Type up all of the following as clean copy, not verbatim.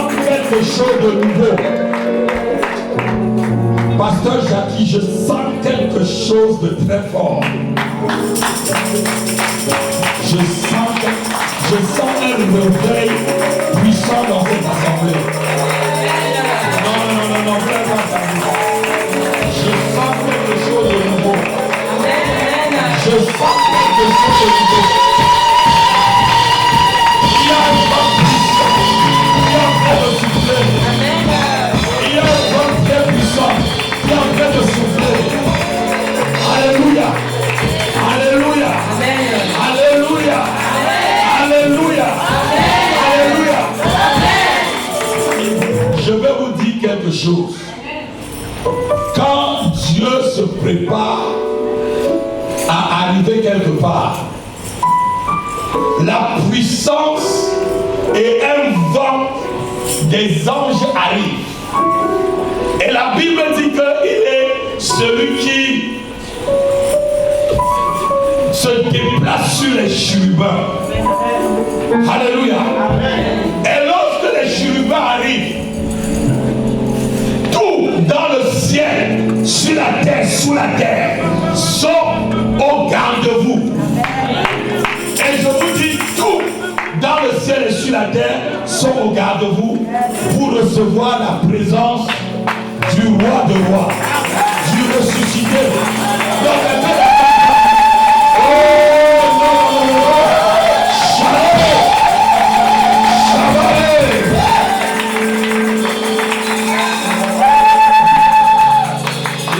sens quelque chose de nouveau. Pasteur Jackie, je sens quelque chose de très fort. Je sens un réveil puissant dans cette assemblée. Non, vraiment pas. Je sens quelque chose de nouveau. Je sens quelque chose de nouveau. Il y a un vent puissant. Il est en train de souffler. Il y a un vent très puissant. Il est en train de souffler. Alléluia. Alléluia. Alléluia. Alléluia. Alléluia. Je vais vous dire quelque chose. Quand Dieu se prépare à arriver quelque part, la puissance et un vent des anges arrivent. Et la Bible dit qu'il est celui qui se déplace sur les chérubins. Alléluia. Et lorsque les chérubins arrivent, tout dans le ciel, sur la terre, sous la terre, sont au garde-vous. Et je vous dis, tout dans le ciel et sur la terre sont au garde-vous pour recevoir la présence du roi de rois, du ressuscité.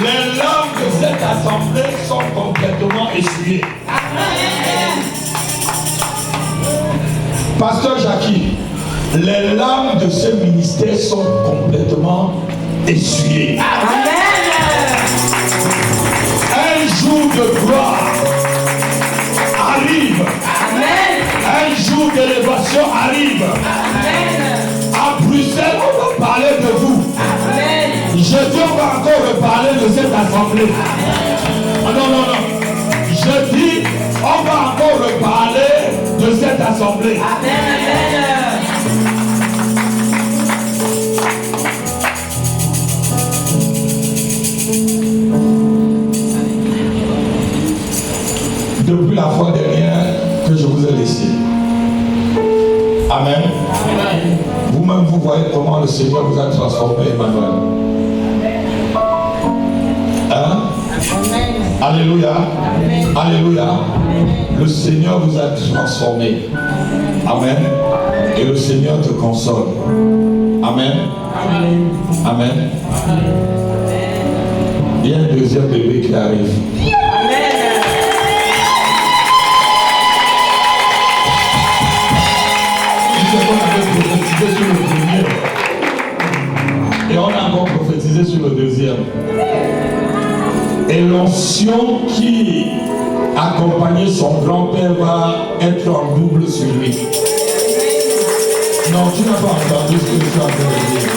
Les larmes de cette assemblée sont complètement essuyées. Pasteur Jackie, les larmes de ce ministère sont complètement essuyées. Un jour de gloire arrive. Un jour d'élévation arrive. À Bruxelles, on va parler de vous. Je dis, on va encore reparler de cette assemblée. Non. Je dis, on va encore reparler de cette assemblée. Depuis la fois dernière que je vous ai laissé. Amen. Vous-même, vous voyez comment le Seigneur vous a transformé, Emmanuel. Hein? Alléluia. Alléluia. Le Seigneur vous a transformé. Amen. Et le Seigneur te console. Amen. Amen. Il y a un deuxième bébé qui arrive. On avait prophétisé sur le premier et on a encore prophétisé sur le deuxième. Et l'onction qui accompagnait son grand-père va être en double sur lui. Non, tu n'as pas entendu ce que je suis en train de dire.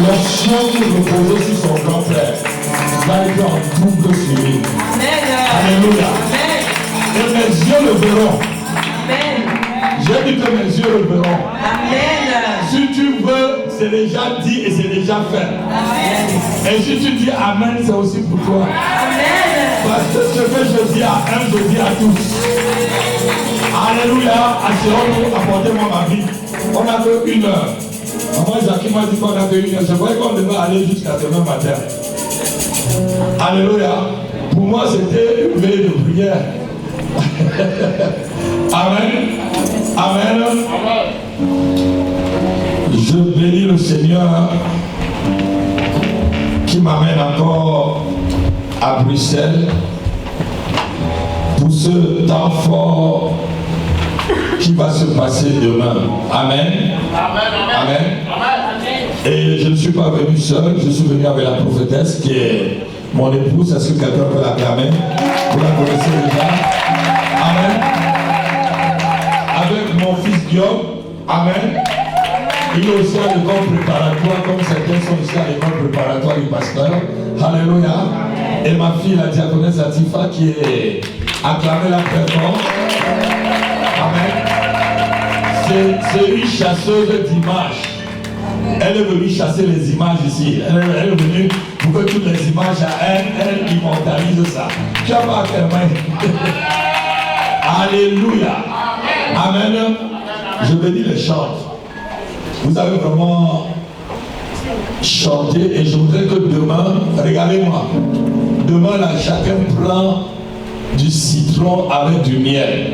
L'onction qui reposait sur son grand-père va être en double sur lui. Alléluia. Et mes yeux le verront. J'ai dit que mes yeux le verront. Amen. Si tu veux, c'est déjà dit et c'est déjà fait. Amen. Et si tu dis Amen, c'est aussi pour toi. Amen. Parce que ce que je dis à un, je dis à tous. Alléluia. Assurons-nous, apportez-moi ma vie. On a fait 1 heure. Maman Jackie m'a dit qu'on a fait 1 heure. Je croyais qu'on devait aller jusqu'à demain matin. Alléluia. Pour moi, c'était une veille de prière. Amen. Amen. Je bénis le Seigneur qui m'amène encore à Bruxelles pour ce temps fort qui va se passer demain. Amen. Amen. Et je ne suis pas venu seul, je suis venu avec la prophétesse qui est mon épouse. Est-ce que quelqu'un peut l'acclamer? Vous la connaissez déjà? Amen. Avec mon fils Guillaume. Amen. Il est aussi à l'école préparatoire, comme certains sont ici à l'école préparatoire du pasteur. Alléluia. Et ma fille, la diaconesse Latifa, qui est acclamée la très fort. Amen. C'est une chasseuse d'images. Elle est venue chasser les images ici. Elle est venue pour que toutes les images à elle immortalise ça. Tu as pas quelle main. Alléluia. Amen. Je bénis les chants. Vous avez vraiment chanté et je voudrais que demain, regardez-moi, demain là, chacun prend du citron avec du miel.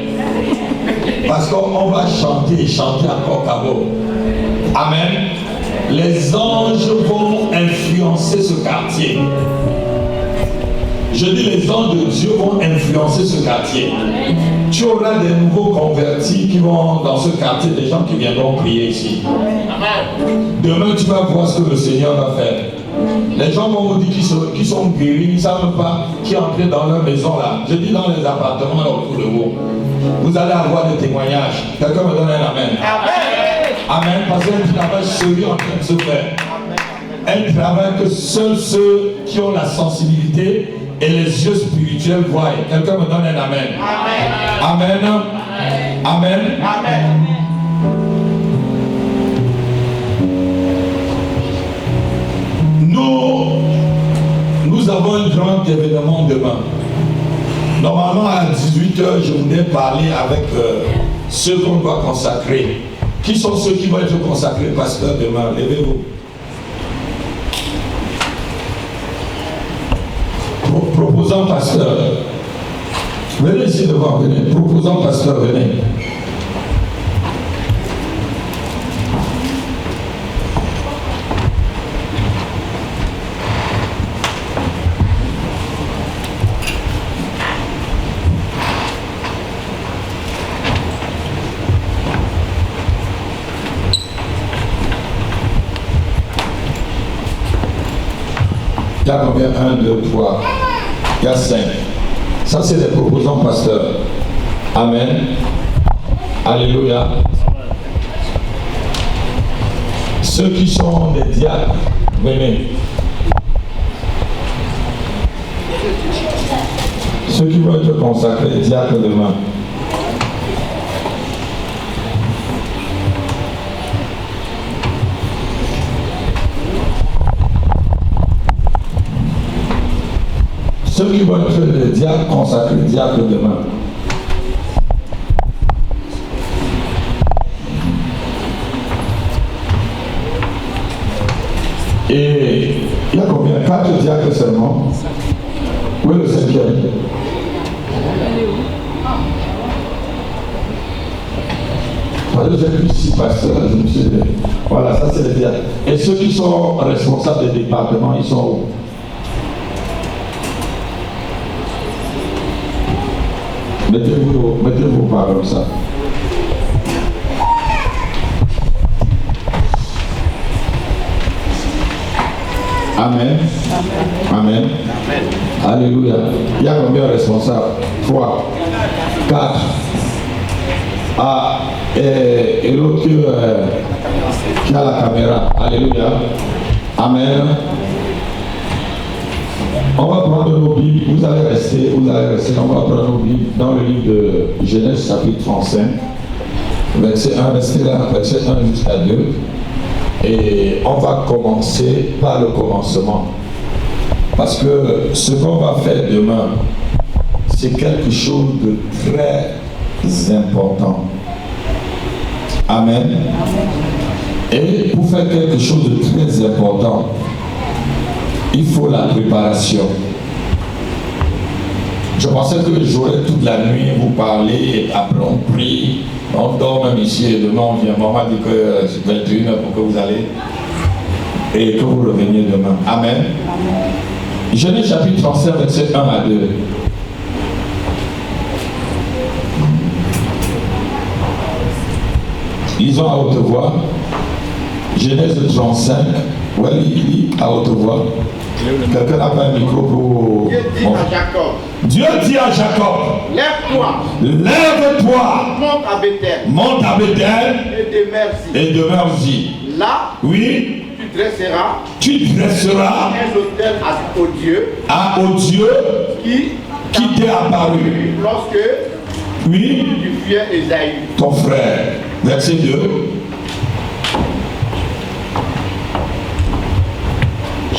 Parce qu'on va chanter et chanter encore Cabo. Amen. Les anges vont influencer ce quartier. Je dis les anges de Dieu vont influencer ce quartier. Tu auras des nouveaux convertis qui vont dans ce quartier, des gens qui viendront prier ici. Demain, tu vas voir ce que le Seigneur va faire. Les gens vont vous dire qu'ils sont guéris, ils ne savent pas qui est entré dans leur maison là. Je dis dans les appartements là autour de vous. Vous allez avoir des témoignages. Quelqu'un me donne un amen. Amen. Parce qu'un travail sérieux en train de se faire. Un travail que seuls ceux qui ont la sensibilité et les yeux spirituels voient. Quelqu'un me donne un amen. Amen. Amen. Amen. Nous avons un grand événement demain. Normalement à 18h, je voulais parler avec ceux qu'on doit consacrer. Qui sont ceux qui vont être consacrés, pasteur, demain? Levez-vous. Proposant pasteur. Venez ici devant, venez. Proposant pasteur, venez. Il y a combien? 1, 2, 3. Il y a 5. Ça, c'est les proposants pasteurs. Amen. Alléluia. Ceux qui sont des diacres, venez. Ceux qui vont être consacrés, diacres demain. Ceux qui vont être des diacres consacrés, diacres demain. Et il y a combien? 4 diacres seulement. Où est le 5e? Parce que j'ai vu 6 pasteurs, je me suis dit, voilà, ça c'est les diacres. Et ceux qui sont responsables des départements, ils sont où? Mettez-vous pas comme ça. Amen. Amen. Amen. Alléluia. Il y a combien de responsables? 3, 4. Ah, et l'autre qui a la caméra. Alléluia. Amen. On va prendre nos Bibles, vous allez rester, on va prendre nos Bibles dans le livre de Genèse chapitre 35, verset 1, verset 1 jusqu'à 2. Et on va commencer par le commencement. Parce que ce qu'on va faire demain, c'est quelque chose de très important. Amen. Et pour faire quelque chose de très important, il faut la préparation. Je pensais que j'aurais toute la nuit vous parler et après on prie, on dort même ici et demain on vient. Maman dit que c'est 21h pour que vous allez et que vous reveniez demain. Amen. Genèse chapitre 35, verset 1 à 2. Lisons à haute voix. Genèse 35. Ouais, lis à haute voix. Quelqu'un n'a pas un micro pour... Dieu dit à Jacob, lève-toi. Lève-toi. Monte à Bethel. Monte à Bethel. Et demeure-y. Là, oui, tu dresseras un autel au Dieu qui t'est apparu lorsque oui, tu fuyais Ésaü, ton frère. Verset 2.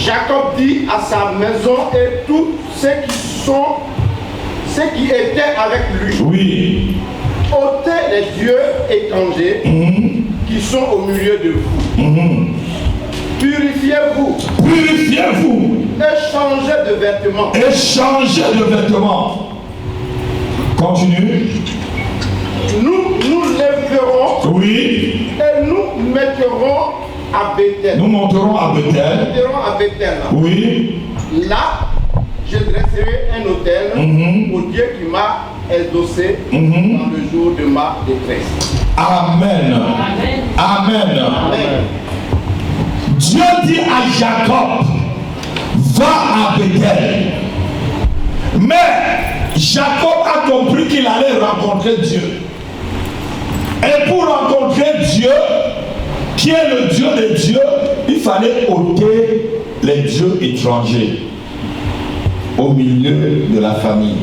Jacob dit à sa maison et tous ceux qui étaient avec lui. Oui. Ôtez les dieux étrangers qui sont au milieu de vous. Purifiez-vous. Purifiez-vous. Échangez de vêtements. Échangez de vêtements. Continue. Nous nous lèverons. Oui. Et nous mettrons à Bethel. Nous monterons à Bethel. Nous monterons à Bethel. Oui. Là, je dresserai un autel au Dieu qui m'a exaucé dans le jour de ma détresse. Amen. Amen. Amen. Dieu dit à Jacob, va à Bethel. Mais Jacob a compris qu'il allait rencontrer Dieu. Et pour rencontrer Dieu, qui est le Dieu des dieux, il fallait ôter les dieux étrangers au milieu de la famille.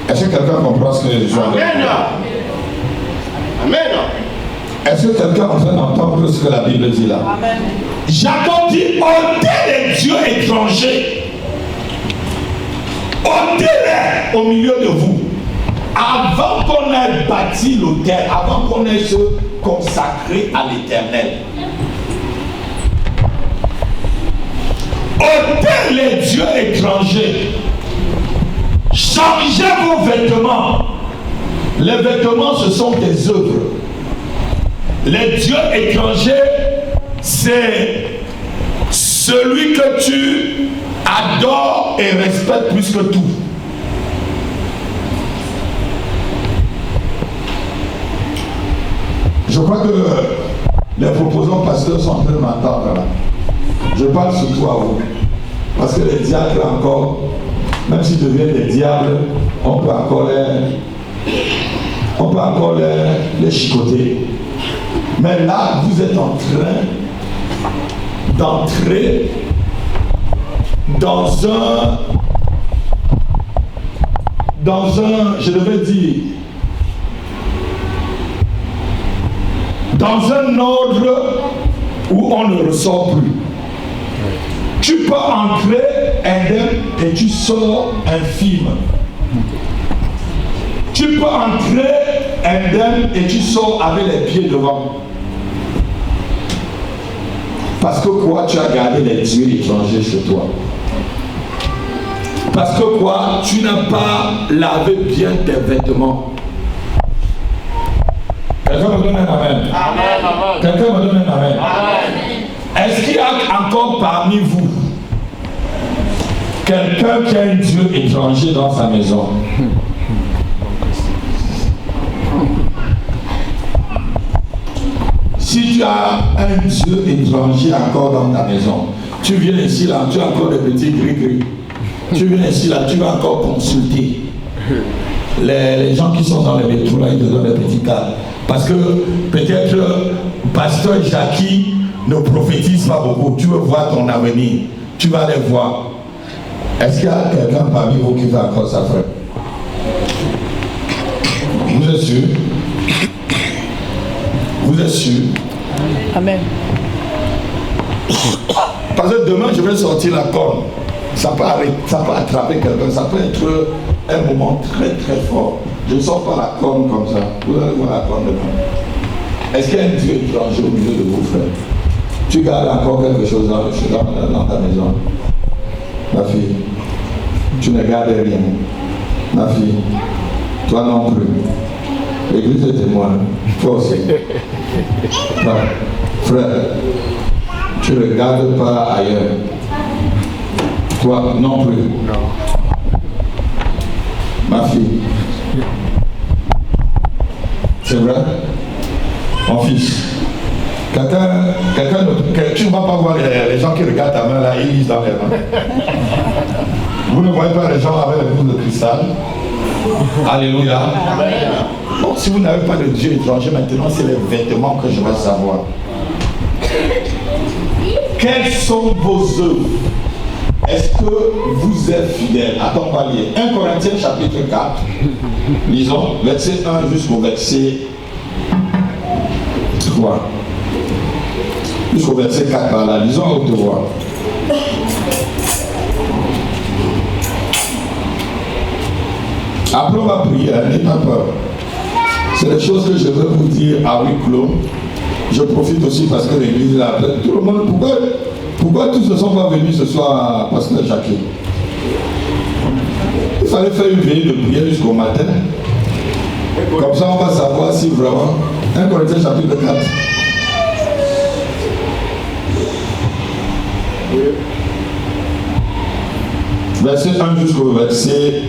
Est-ce que quelqu'un comprend ce que je dis? Amen. Amen. Est-ce que quelqu'un est en train d'entendre ce que la Bible dit là? Amen. Jacob dit, ôtez les dieux étrangers. Ôtez-les au milieu de vous. Avant qu'on ait bâti l'autel, avant qu'on ait se consacré à l'Éternel. Ôtez les dieux étrangers. Changez vos vêtements. Les vêtements, ce sont des œuvres. Les dieux étrangers, c'est celui que tu adores et respectes plus que tout. Je crois que les proposants pasteurs sont en train de m'entendre là. Je parle surtout à vous. Parce que les diacres encore, même s'ils deviennent des diables, on peut encore les chicoter. Mais là, vous êtes en train d'entrer dans un, je devais dire, dans un ordre où on ne ressort plus. Tu peux entrer indemne et tu sors infime. Tu peux entrer indemne et tu sors avec les pieds devant. Parce que quoi? Tu as gardé les dieux étrangers chez toi. Parce que quoi? Tu n'as pas lavé bien tes vêtements. Quelqu'un me donne un amen. Amen. Quelqu'un me donne un amen. Amen. Est-ce qu'il y a encore parmi vous quelqu'un qui a un dieu étranger dans sa maison? Si tu as un dieu étranger encore dans ta maison, tu viens ici là, tu as encore des petits gris-gris. Tu viens ici là, tu vas encore consulter. Les gens qui sont dans les métros là, ils te donnent des petits cadres. Parce que peut-être pasteur Jackie ne prophétise pas beaucoup. Tu veux voir ton avenir. Tu vas les voir. Est-ce qu'il y a quelqu'un parmi vous qui fait encore ça, frère? Vous êtes sûr? Vous êtes sûr? Amen. Parce que demain, je vais sortir la corne. Ça peut attraper quelqu'un. Ça peut être un moment très très fort. Je ne sors pas la corne comme ça. Vous allez voir la corne demain. Est-ce qu'il y a un Dieu étranger au milieu de vos frères? Tu gardes encore quelque chose dans ta maison. Ma fille, tu ne gardes rien. Ma fille, toi non plus. L'église est témoin. Toi aussi. Frère, tu ne regardes pas ailleurs. Toi non plus. Non. Ma fille. C'est vrai? Mon fils. Tu ne vas pas voir les gens qui regardent ta main là, ils lisent dans les mains. Vous ne voyez pas les gens avec les boules de cristal? Alléluia. Bon, si vous n'avez pas de Dieu étranger, maintenant c'est les vêtements que je veux savoir. Quelles sont vos œuvres? Est-ce que vous êtes fidèles? Attends, on va lire. 1 Corinthiens chapitre 4. Lisons, verset 1 jusqu'au verset 3. Jusqu'au jusqu'au verset 4 par là. Disons à haute voix. Après on va prier, n'ayez pas peur. C'est des choses que je veux vous dire à huis clos. Je profite aussi parce que l'église est là. Tout le monde, pourquoi tous ne sont pas venus ce soir à Pasteur Jackie? Il fallait faire une veillée de prière jusqu'au matin. Comme ça on va savoir si vraiment 1 Corinthiens chapitre 4. Verset 1 jusqu'au verset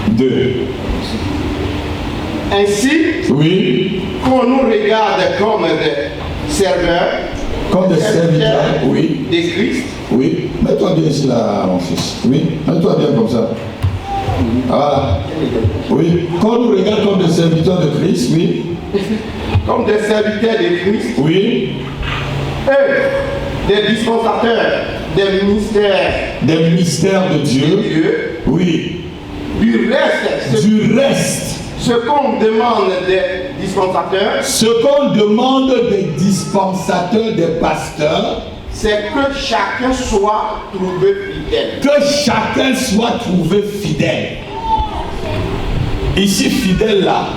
2. Ainsi, oui, qu'on nous regarde comme des serveurs, comme des serviteurs, oui, de Christ. Oui, mets-toi bien ici là, mon fils. Oui, mets-toi bien comme ça. Voilà. Oui, quand on nous regarde comme des serviteurs de Christ, oui. Comme des serviteurs de Christ. Oui. Eux, des dispensateurs, des ministères. Des ministères de Dieu. Oui. Du reste. Ce qu'on demande des dispensateurs. Ce qu'on demande des dispensateurs, des pasteurs. C'est que chacun soit trouvé fidèle. Que chacun soit trouvé fidèle. Ici, fidèle là,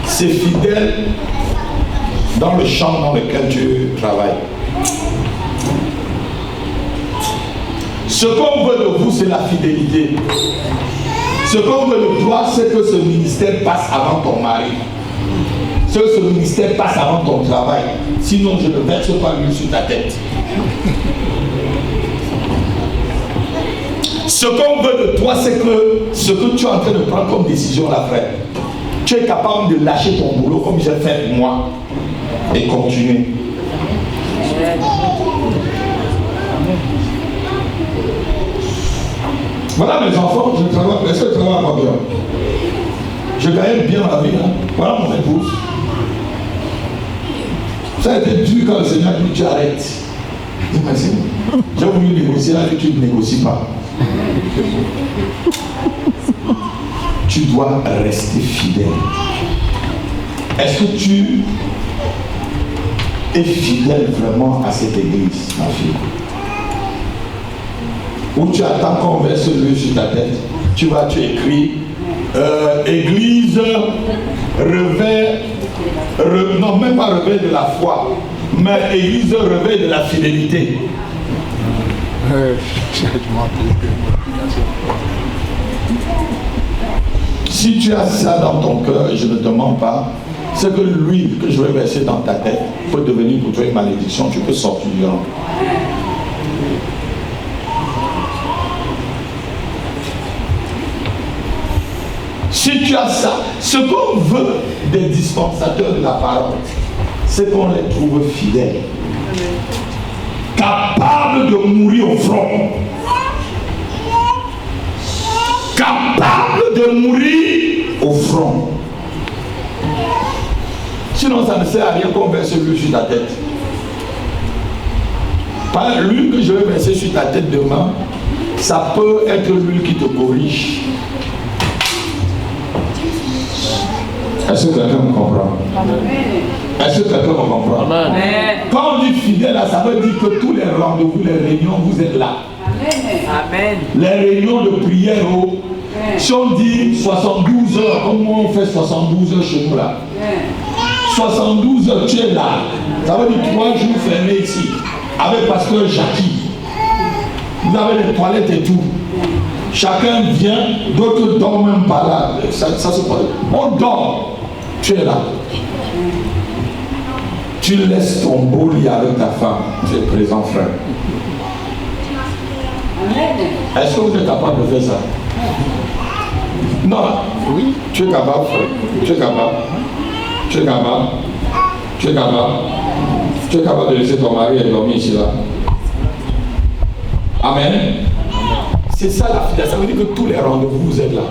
c'est fidèle dans le champ dans lequel tu travailles. Ce qu'on veut de vous, c'est la fidélité. Ce qu'on veut de toi, c'est que ce ministère passe avant ton mari. Que ce ministère passe avant ton travail. Sinon, je ne verse pas l'huile sur ta tête. Ce qu'on veut de toi, c'est que ce que tu es en train de prendre comme décision, là, frère, tu es capable de lâcher ton boulot comme j'ai fait moi et continuer. Voilà mes enfants, je travaille, est-ce que je travaille pas bien? Je gagne bien la vie, hein? Voilà mon épouse. Ça a été dur quand le Seigneur dit tu arrêtes. Dis-moi, j'ai voulu négocier, là tu ne négocies pas. Tu dois rester fidèle. Est-ce que tu es fidèle vraiment à cette église, ma fille? Ou tu attends qu'on verse l'huile sur ta tête, tu écris église non même pas réveil de la foi, mais église réveil de la fidélité. Si tu as ça dans ton cœur, et je ne demande pas, c'est que l'huile que je vais verser dans ta tête peut devenir pour toi une malédiction, tu peux sortir du rang. Si tu as ça, ce qu'on veut des dispensateurs de la parole, c'est qu'on les trouve fidèles, capables de mourir au front, capables de mourir au front. Sinon, ça ne sert à rien qu'on verse l'huile sur ta tête. Pas l'huile que je vais verser sur ta tête demain, ça peut être l'huile qui te corrige. Est-ce que quelqu'un me comprend? Est-ce que quelqu'un me comprend? Amen. Quand on dit fidèle, ça veut dire que tous les rendez-vous, les réunions, vous êtes là. Amen. Les réunions de prière, si on dit 72 heures, comme on fait 72 heures chez nous là. 72 heures, tu es là. Ça veut dire 3 jours fermés ici, avec Pasteur Jackie. Vous avez les toilettes et tout. Chacun vient, d'autres dorment même pas là. Ça se passe. On dort. Tu es là. Tu laisses ton beau lit avec ta femme. Tu es présent, frère. Est-ce que vous êtes capable de faire ça? Non. Oui. Tu es capable, frère. Tu es capable. Tu es capable. Tu es capable. Tu es capable de laisser ton mari et dormir ici là. Amen. C'est ça la fidélité. Ça veut dire que tous les rendez-vous, vous êtes là.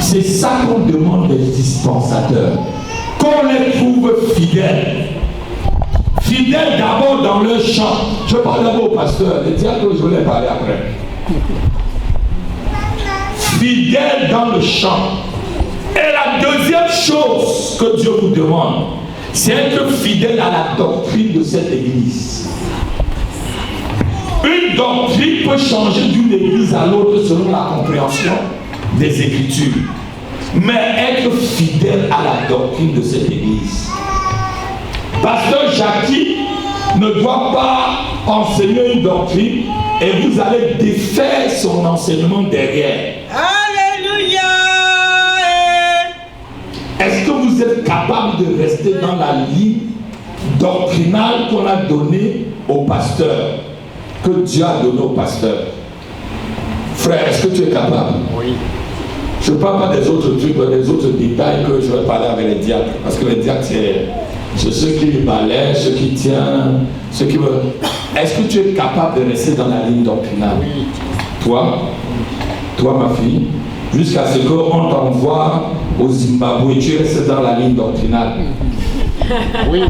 C'est ça qu'on demande des dispensateurs. Qu'on les trouve fidèles. Fidèles d'abord dans leur champ. Je parle d'abord au pasteur. Les diacres, je vais les parler après. Fidèles dans le champ. Et la deuxième chose que Dieu vous demande, c'est être fidèle à la doctrine de cette église. Une doctrine peut changer d'une église à l'autre selon la compréhension des Écritures. Mais être fidèle à la doctrine de cette église. Pasteur Jackie ne doit pas enseigner une doctrine et vous allez défaire son enseignement derrière. Alléluia. Est-ce que vous êtes capable de rester dans la ligne doctrinale qu'on a donnée au pasteur, que Dieu a donnée au pasteur? Frère, est-ce que tu es capable? Oui. Je ne parle pas des autres trucs, des autres détails que je vais parler avec les diacres. Parce que les diacres, c'est ceux qui balaient, ceux qui tiennent, ceux qui veulent. Est-ce que tu es capable de rester dans la ligne doctrinale? Oui. Toi, ma fille, jusqu'à ce qu'on t'envoie au Zimbabwe, tu restes dans la ligne doctrinale. Oui.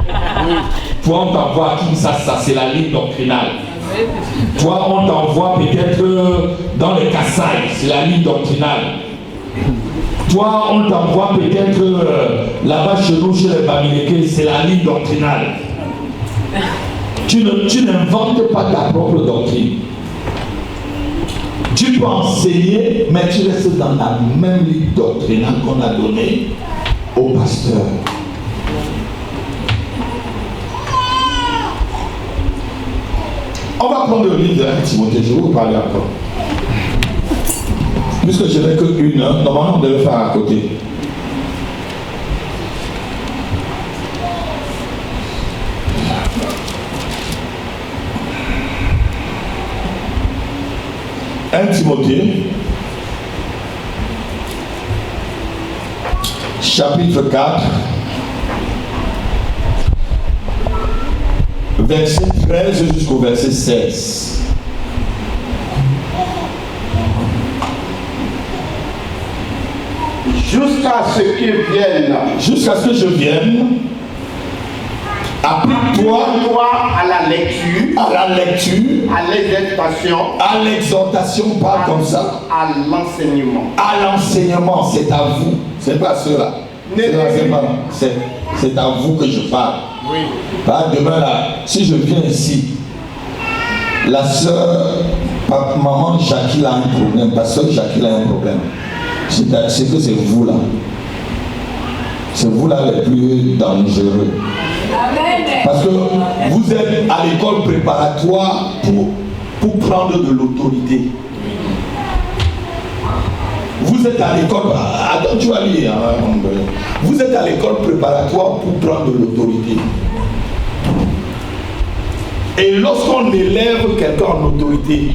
Toi, on t'envoie à Kinshasa, c'est la ligne doctrinale. Toi, on t'envoie peut-être dans le Kassai, c'est la ligne doctrinale. Toi, on t'envoie peut-être là-bas chez nous, chez les Bamileke, c'est la ligne doctrinale. Tu n'inventes pas ta propre doctrine. Tu peux enseigner, mais tu restes dans la même ligne doctrinale qu'on a donnée au pasteur. On va prendre le livre de Timothée, je vais vous parler encore. Puisque je n'ai qu'une heure, normalement on devait faire à côté. Timothée, chapitre 4, verset 13 jusqu'au verset 16. Jusqu'à ce que je vienne, applique-toi à la lecture, à l'exhortation, parle comme ça, à l'enseignement. À l'enseignement, c'est à vous, c'est pas ceux-là. C'est à vous que je parle. Oui. Demain là, si je viens ici, la soeur, maman Jackie a un problème, la soeur Jackie a un problème. C'est que c'est vous là. C'est vous là les plus dangereux. Parce que vous êtes à l'école préparatoire pour prendre de l'autorité. Vous êtes à l'école. Attends, tu vas lire. Vous êtes à l'école préparatoire pour prendre de l'autorité. Et lorsqu'on élève quelqu'un en autorité,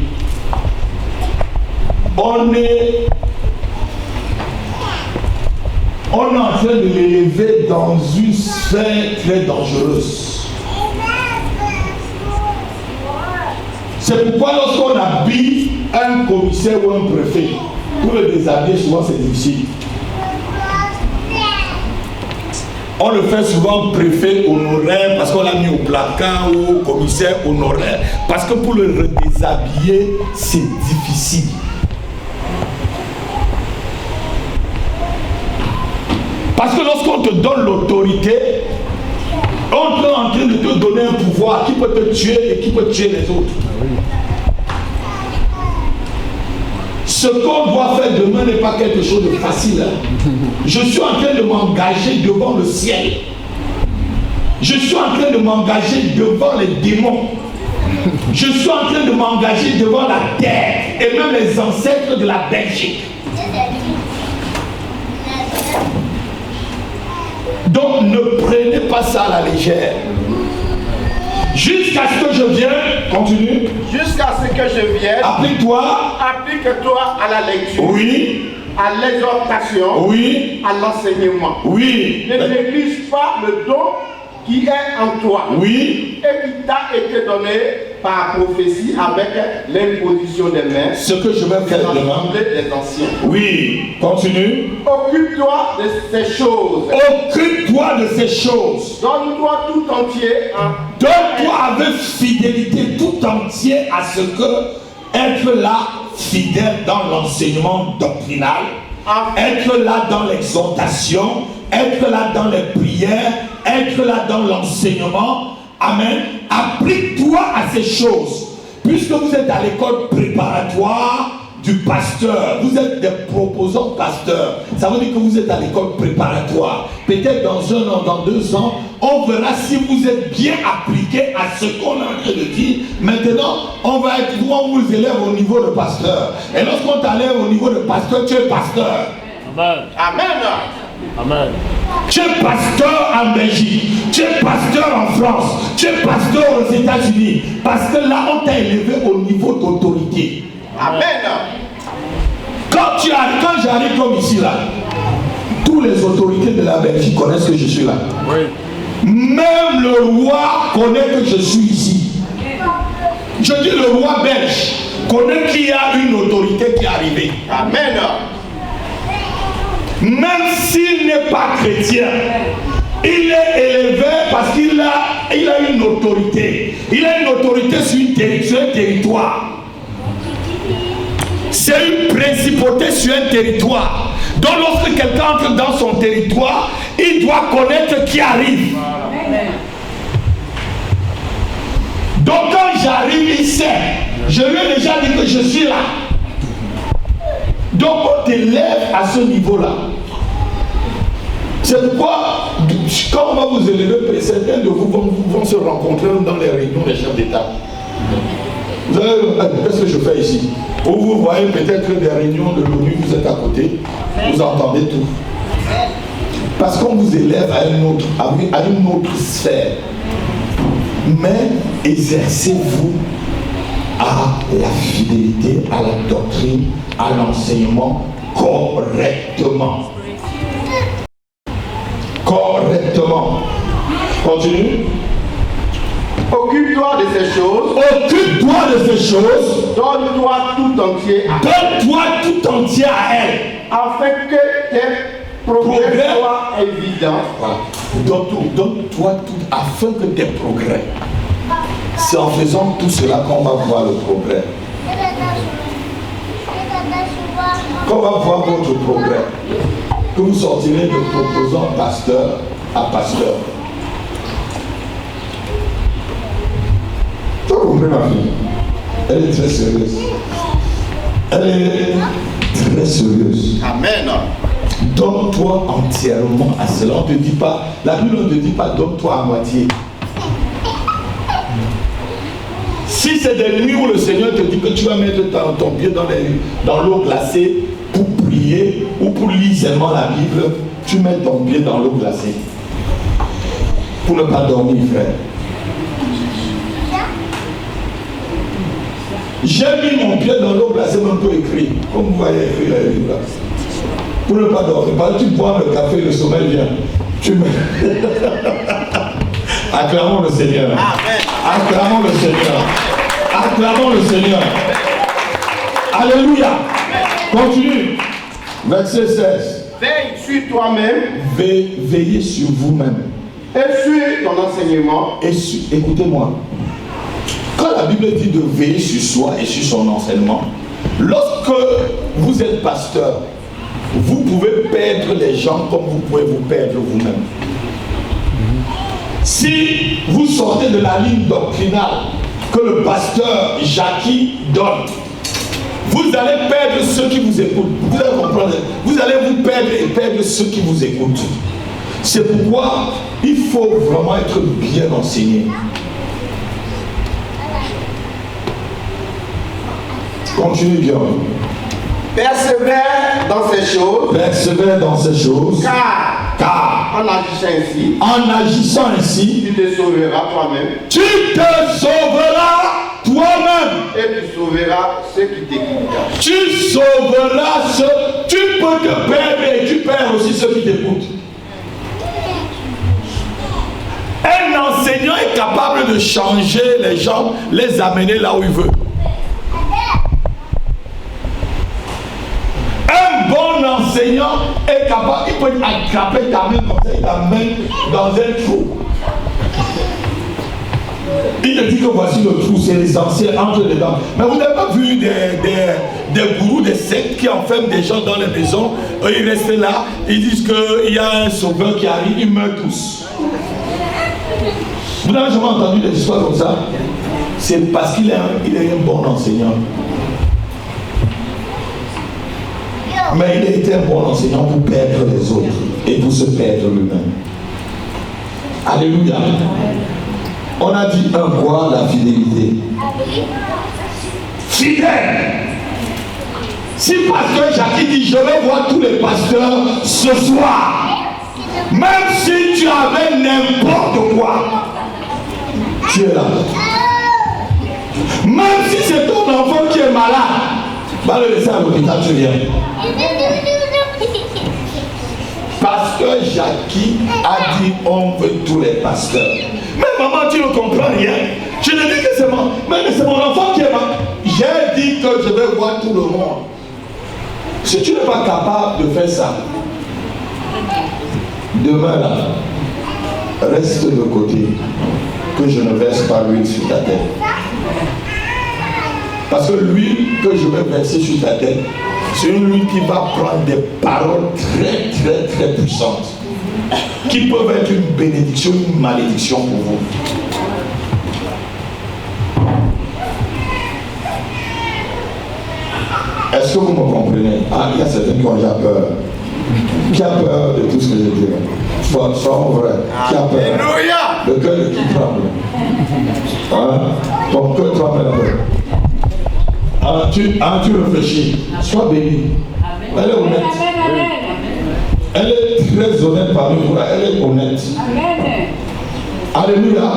on est en train de l'élever dans une sphère très dangereuse. C'est pourquoi lorsqu'on habille un commissaire ou un préfet, pour le déshabiller, souvent c'est difficile. On le fait souvent préfet honoraire parce qu'on l'a mis au placard ou commissaire honoraire. Parce que pour le redéshabiller, c'est difficile. Parce que lorsqu'on te donne l'autorité, on est en train de te donner un pouvoir qui peut te tuer et qui peut tuer les autres. Ce qu'on doit faire demain n'est pas quelque chose de facile. Je suis en train de m'engager devant le ciel. Je suis en train de m'engager devant les démons. Je suis en train de m'engager devant la terre et même les ancêtres de la Belgique. Donc ne prenez pas ça à la légère. Jusqu'à ce que je vienne, continue. Jusqu'à ce que je vienne, applique-toi à la lecture. Oui. À l'exhortation. Oui. À l'enseignement. Oui. Ne néglige pas le don qui est en toi. Oui. Et qui t'a été donné par prophétie avec l'imposition des mains. Ce que je vais faire demain. Des anciens. Oui. Continue. Occupe-toi de ces choses. Occupe-toi de ces choses. Donne-toi tout entier. Donne-toi avec fidélité tout entier à ce que être là fidèle dans l'enseignement doctrinal, être là dans l'exhortation, être là dans les prières, être là dans l'enseignement, amen, applique-toi à ces choses. Puisque vous êtes à l'école préparatoire du pasteur, vous êtes des proposants pasteurs, ça veut dire que vous êtes à l'école préparatoire. Peut-être dans 1 an, dans 2 ans, on verra si vous êtes bien appliqué à ce qu'on est en train de dire. Maintenant, on vous élève au niveau de pasteur. Et lorsqu'on t'élève au niveau de pasteur, tu es pasteur. Amen. Amen. Amen. Tu es pasteur en Belgique, tu es pasteur en France, tu es pasteur aux États-Unis. Parce que là, on t'a élevé au niveau d'autorité. Amen. Quand j'arrive comme ici, là, tous les autorités de la Belgique connaissent que je suis là. Oui. Même le roi connaît que je suis ici. Je dis le roi belge connaît qu'il y a une autorité qui est arrivée. Amen. Même s'il n'est pas chrétien, il est élevé parce qu'il a une autorité. Il a une autorité sur un territoire. C'est une principauté sur un territoire. Donc lorsque quelqu'un entre dans son territoire, il doit connaître qui arrive. Donc quand j'arrive, il sait. Je lui ai déjà dit que je suis là. Donc on t'élève à ce niveau-là. C'est pourquoi, quand on va vous élever, certains de vous vont se rencontrer dans les réunions des chefs d'État. Vous allez, qu'est-ce que je fais ici? Ou vous voyez peut-être des réunions de l'ONU, vous êtes à côté, vous entendez tout. Parce qu'on vous élève à une autre sphère. Mais exercez-vous à la fidélité, à la doctrine, à l'enseignement correctement. Correctement. Continue. Occupe-toi de ces choses. Occupe-toi de ces choses. Donne-toi tout entier à elle. Donne-toi tout entier à elle. Afin que tes progrès soient évidents. Voilà. Donne-toi tout afin que tes progrès. C'est en faisant tout cela qu'on va voir le progrès. Qu'on va voir votre progrès. Que vous sortirez de proposant pasteur à pasteur. Tu as compris ma fille? Elle est très sérieuse. Elle est très sérieuse. Amen. Donne-toi entièrement à cela. On ne te dit pas, la Bible ne te dit pas donne-toi à moitié. Si c'est des nuits où le Seigneur te dit que tu vas mettre ton pied dans l'eau glacée pour prier ou pour lire seulement la Bible, tu mets ton pied dans l'eau glacée. Pour ne pas dormir, frère. J'ai mis mon pied dans l'eau glacée même pour écrire. Comme vous voyez écrire les livres. Pour ne pas dormir. Parce que tu bois le café, le sommeil vient. Tu mets. Acclamons le Seigneur. Amen. Acclamons le Seigneur. Acclamons le Seigneur. Alléluia. Continue. Verset 16. Veille sur toi-même. Veillez sur vous-même. Et sur ton enseignement. Écoutez-moi. Quand la Bible dit de veiller sur soi et sur son enseignement, lorsque vous êtes pasteur, vous pouvez perdre les gens comme vous pouvez vous perdre vous-même. Si vous sortez de la ligne doctrinale que le pasteur Jackie donne, vous allez perdre ceux qui vous écoutent. Vous allez comprendre. Vous allez vous perdre et perdre ceux qui vous écoutent. C'est pourquoi il faut vraiment être bien enseigné. Continue bien. Persévère dans ces choses. Persévère dans ces choses. Car en agissant ainsi, tu te sauveras toi-même. Tu te sauveras toi-même. Et tu sauveras ceux qui t'écoutent. Tu sauveras ceux. Tu peux te perdre et tu perds aussi ceux qui t'écoutent. Un enseignant est capable de changer les gens, les amener là où il veut. Un bon enseignant est capable, il peut attraper ta main comme ça, il t'amène dans un trou. Il te dit que voici le trou, c'est les anciens, entre dedans. Mais vous n'avez pas vu des gourous, des sectes qui enferment des gens dans les maisons, ils restent là, ils disent qu'il y a un sauveur qui arrive, ils meurent tous. Vous n'avez jamais entendu des histoires comme ça? C'est parce qu'il est un bon enseignant. Mais il a été un bon enseignant pour perdre les autres et pour se perdre lui-même. Alléluia. On a dit un quoi? La fidélité. Fidèle. Si pasteur Jackie dit je vais voir tous les pasteurs ce soir, même si tu avais n'importe quoi, tu es là. Même si c'est ton enfant qui est malade, va le laisser à l'hôpital, tu viens. Pasteur Jackie a dit on veut tous les pasteurs. Mais maman, tu ne comprends rien. Je ne dis que c'est mon enfant qui est malade. J'ai dit que je vais voir tout le monde. Si tu n'es pas capable de faire ça, demain là, reste de côté, que je ne verse pas l'huile sur ta tête. Parce que l'huile que je vais verser sur ta tête, c'est une huile qui va prendre des paroles très très très puissantes, qui peuvent être une bénédiction, une malédiction pour vous. Est-ce que vous me comprenez? Ah, il y a certains qui ont déjà peur. Qui a peur de tout ce que je dis? Sois vrai. Qui a peur? Alléluia! Le cœur de qui tremble? Hein? Ton cœur tremble un peu. Tu réfléchis. Sois béni. Elle est honnête. Elle est très honnête parmi vous. Elle est honnête. Alléluia.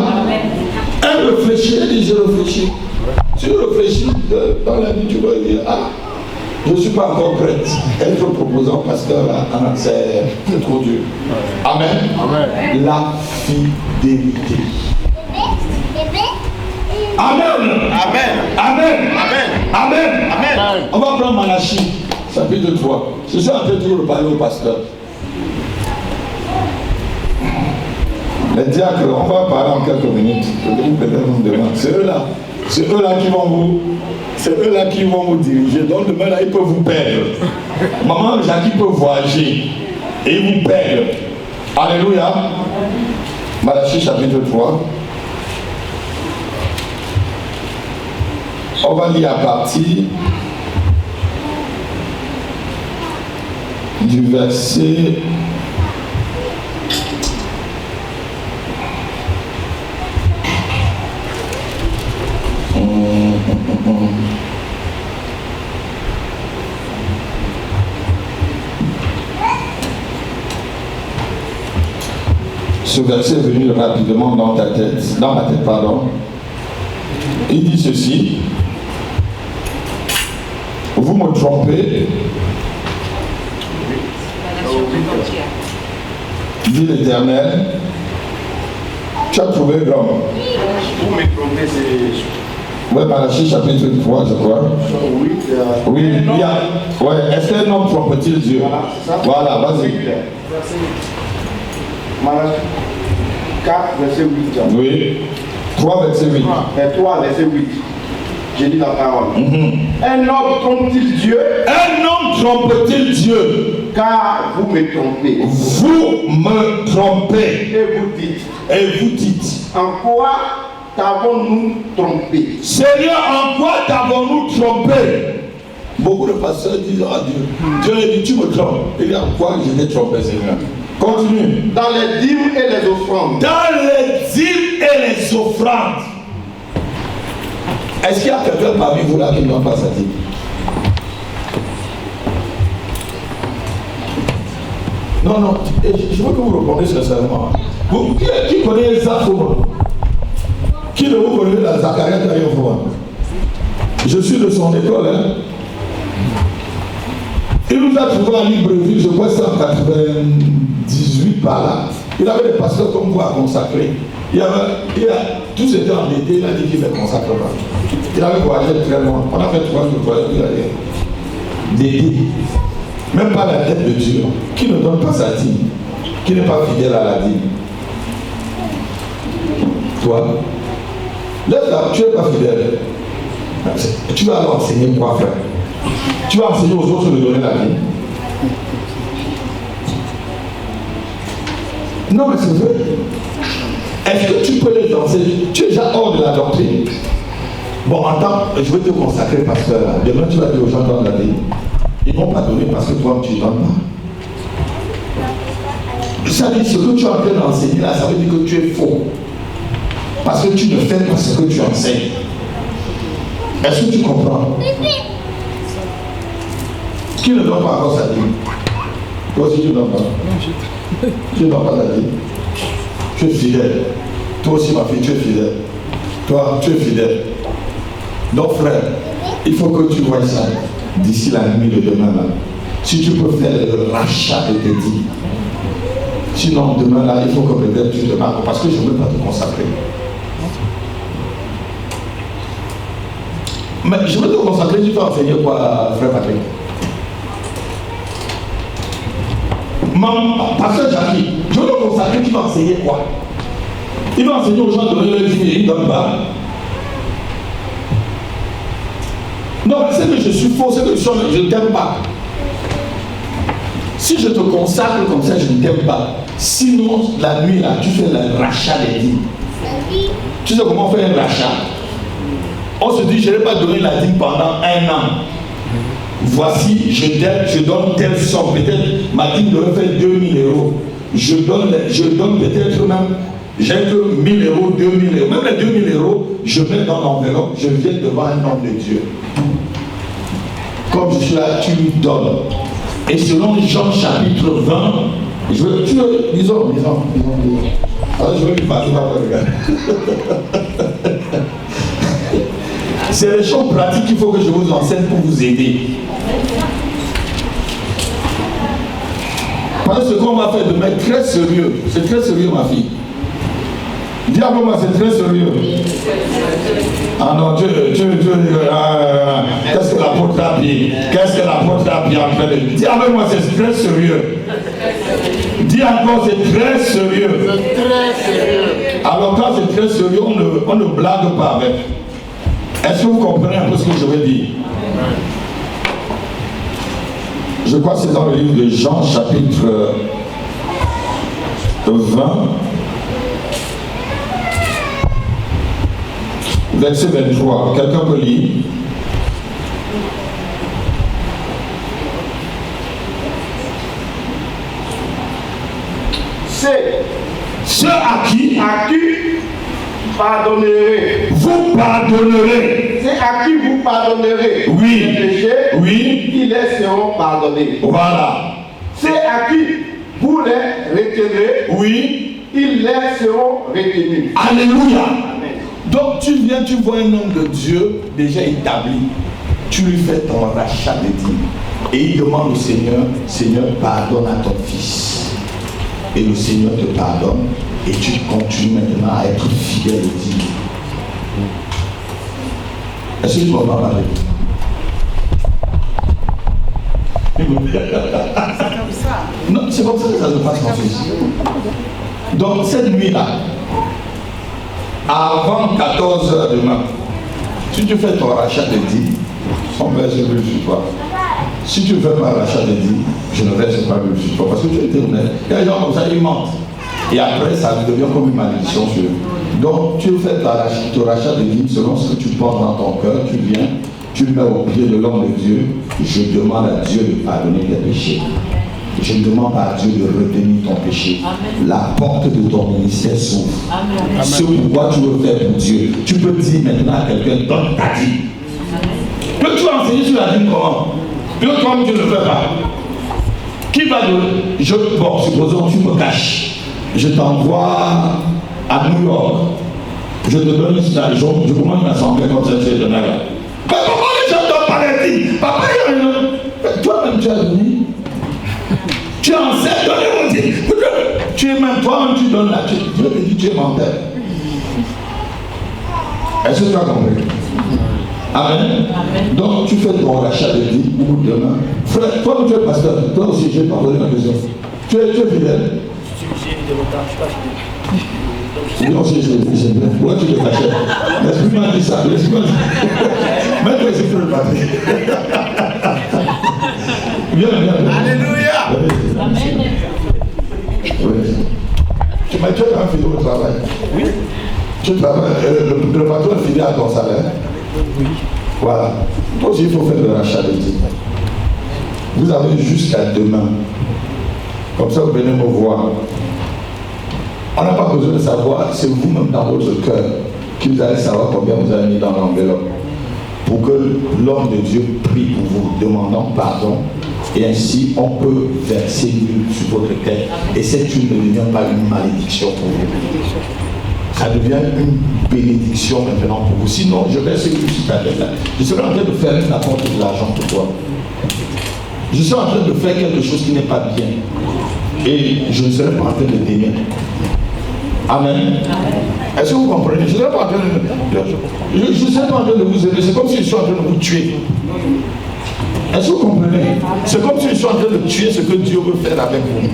Elle réfléchit. Elle dit je réfléchis. Tu réfléchis dans la vie, tu dois dire je ne suis pas encore prête. Être proposant pasteur là, c'est trop dur. Amen. Amen. La fidélité. Amen. Amen. Amen. Amen. Amen. Amen. On va prendre Malachie, chapitre 3. Je suis en train de parler au pasteur. Les diacres, on va parler en quelques minutes. C'est eux là. C'est eux là qui vont vous diriger. Donc demain là, ils peuvent vous perdre. Maman Jackie peut voyager et ils vous perdent. Alléluia. Malachie chapitre 3. On va lire à partir du verset ce verset est venu rapidement dans ma tête, pardon. Il dit ceci: vous me trompez, dit l'Éternel. Tu as trouvé l'homme. Vous me trompez, c'est... Oui, Malachie chapitre 3, je crois. Oui, il y a... Ouais, est-ce qu'un homme trompe-t-il Dieu? Voilà, vas-y. Malachie 4, verset 8. Oui. 3, verset 8. 3, verset 8. J'ai dit la parole. Un homme trompe-t-il Dieu? Un homme trompe-t-il Dieu? Car vous me trompez. Vous me trompez. Et vous dites. En quoi t'avons-nous trompé? Seigneur, en quoi t'avons-nous trompé? Beaucoup de pasteurs disent à Dieu. Dieu dit, tu me trompes. Il dit, en quoi je t'ai trompé, Seigneur? Continue. Dans les dîmes et les offrandes. Dans les dîmes et les offrandes. Est-ce qu'il y a quelqu'un parmi vous là qui ne doit pas sa dîme? Non, non. Je veux que vous répondiez sincèrement. Qui connaît Zaphoma? Qui de vous connaît la Zacharia Taïofoma? Je suis de son école. Hein? Il nous a trouvé à Libreville, je crois que c'est en 98 par là. Il avait des pasteurs comme vous à consacrer. Tout c'était en été, il a dit qu'il ne consacre pas. Il avait voyagé très loin. On a fait 3 jours de voyage, il a d'été. Même pas la tête de Dieu. Qui ne donne pas sa dîme, qui n'est pas fidèle à la dîme. Toi, là, tu n'es pas fidèle. Tu vas alors enseigner quoi faire? Tu vas enseigner aux autres de donner la vie. Non, mais c'est vrai. Est-ce que tu peux les enseigner? Tu es déjà hors de la doctrine. Bon, attends, je vais te consacrer, pasteur. Demain, tu vas dire aux gens dans la vie. Ils ne vont pas donner parce que toi, tu ne donnes pas. Ça dit, ce que tu es en train d'enseigner là, ça veut dire que tu es faux. Parce que tu ne fais pas ce que tu enseignes. Est-ce que tu comprends? Qui ne donne pas encore sa dîme? Toi aussi tu ne donnes pas. Tu ne donnes pas la dîme. Tu es fidèle. Toi aussi ma fille, tu es fidèle. Toi, tu es fidèle. Donc frère, il faut que tu vois ça d'ici la nuit de demain là. Si tu peux faire le rachat de tes dîmes. Sinon demain là, il faut que peut-être tu te marques parce que je ne veux pas te consacrer. Mais je veux te consacrer, tu vas enseigner quoi, frère Patrick? Pasteur Jackie, je veux te consacrer, tu vas enseigner quoi? Il va enseigner aux gens de donner leur dîme et ils ne donnent pas. Non, mais c'est que je suis faux, c'est que je ne t'aime pas. Si je te consacre comme ça, je ne t'aime pas. Sinon, la nuit là, tu fais le rachat des dîmes. Tu sais comment on fait un rachat? On se dit, je ne vais pas donner la dîme pendant 1 an. Voici, je donne telle somme. Peut-être ma dîme devrait faire 2000 euros. Je donne peut-être même, j'ai que 1000 euros, 2000 euros. Même les 2000 euros, je mets dans l'enveloppe, je viens devant un homme de Dieu. Comme je suis là, tu lui donnes. Et selon Jean chapitre 20, disons. Alors je vais lui passer par le regard. C'est les choses pratiques qu'il faut que je vous enseigne pour vous aider. Parce que ce qu'on va faire demain est très sérieux. C'est très sérieux, ma fille. Dis à moi, c'est très sérieux. Ah non, qu'est-ce que l'apôtre a dit? Qu'est-ce que l'apôtre a dit en train de dire? Dis avec moi, c'est très sérieux. Dis encore, c'est très sérieux. C'est très sérieux. Alors quand c'est très sérieux, on ne blague pas avec. Est-ce que vous comprenez un peu ce que je veux dire? Je crois que c'est dans le livre de Jean, chapitre 20, verset 23. Quelqu'un peut lire? C'est ceux à qui pardonnerez. Vous pardonnerez. C'est à qui vous pardonnerez. Oui. Les péchés, oui. Ils les seront pardonnés. Voilà. C'est à qui vous les retirez. Oui. Ils les seront retenus. Alléluia. Amen. Donc tu viens, tu vois un homme de Dieu déjà établi. Tu lui fais ton rachat de dîmes. Et il demande au Seigneur, Seigneur, pardonne à ton fils. Et le Seigneur te pardonne. Et tu continues maintenant à être fidèle au Dieu. Est-ce que tu vas pas parler? C'est comme ça. Non, c'est comme ça que ça se passe, mon fils. Donc cette nuit-là, avant 14h demain, si tu fais ton rachat de dîmes, on verse le sur toi. Si tu ne fais pas rachat de dîmes, je ne verse pas le sur toi. Parce que tu es éternel. Il y a des gens comme ça, ils mentent. Et après, ça devient comme une malédiction sur eux. Donc, tu fais ton rachat de dîmes selon ce que tu penses dans ton cœur. Tu viens, tu mets au pied de l'homme de Dieu. Je demande à Dieu de pardonner tes péchés. Je demande à Dieu de retenir ton péché. Amen. La porte de ton ministère s'ouvre. Ce pourquoi tu veux faire pour Dieu. Tu peux dire maintenant à quelqu'un, donne ta dîme. Peux-tu enseigner sur la dîme comment? Puis toi-même, tu ne le fais pas. Qui va donner? Bon, supposons que tu me caches. Je t'envoie à New York. Je te donne une argent, je commence une assemblée comme ça, tu es donné là. Mais comment les gens donnent pas les dîmes? Papa, toi-même tu as donné. Tu enseignes, donnez mon dîme. Tu es même toi-même, tu donnes là. Dieu te dit, tu es menteur. Est-ce que tu as compris? Amen. Amen. Donc tu fais ton rachat de dîmes pour demain. Frère, toi tu es pasteur, toi aussi, je vais t'envoyer ma question. Tu es fidèle? J'ai de retard, je ne suis pas fidèle. Non, c'est bien. Pourquoi tu te cachais? Laisse-moi dire ça. Laisse-moi dire. Mets-toi ici pour le Patrick. Viens. Alléluia. Oui. Tu Tu as quand même fidèle au travail. Oui. Tu travailles, le patron est fidèle à ton salaire. Oui. Voilà. Toi aussi, il faut faire le rachat de titres. Vous avez jusqu'à demain. Comme ça, vous venez me voir. On n'a pas besoin de savoir, c'est vous-même dans votre cœur que vous allez savoir combien vous avez mis dans l'enveloppe. Pour que l'homme de Dieu prie pour vous, demandant pardon. Et ainsi, on peut verser l'huile sur votre tête. Et cette huile ne devient pas une malédiction pour vous. Ça devient une bénédiction maintenant pour vous. Sinon, je verse l'huile sur ta tête. Je serai en train de faire n'importe de l'argent pour toi. Je suis en train de faire quelque chose qui n'est pas bien. Et je ne serai pas en train de t'aimer. Amen. Est-ce que vous comprenez? Je ne serai pas en train de vous aimer. C'est comme si je suis en train de vous tuer. Est-ce que vous comprenez? C'est comme si je suis en train de tuer ce que Dieu veut faire avec vous.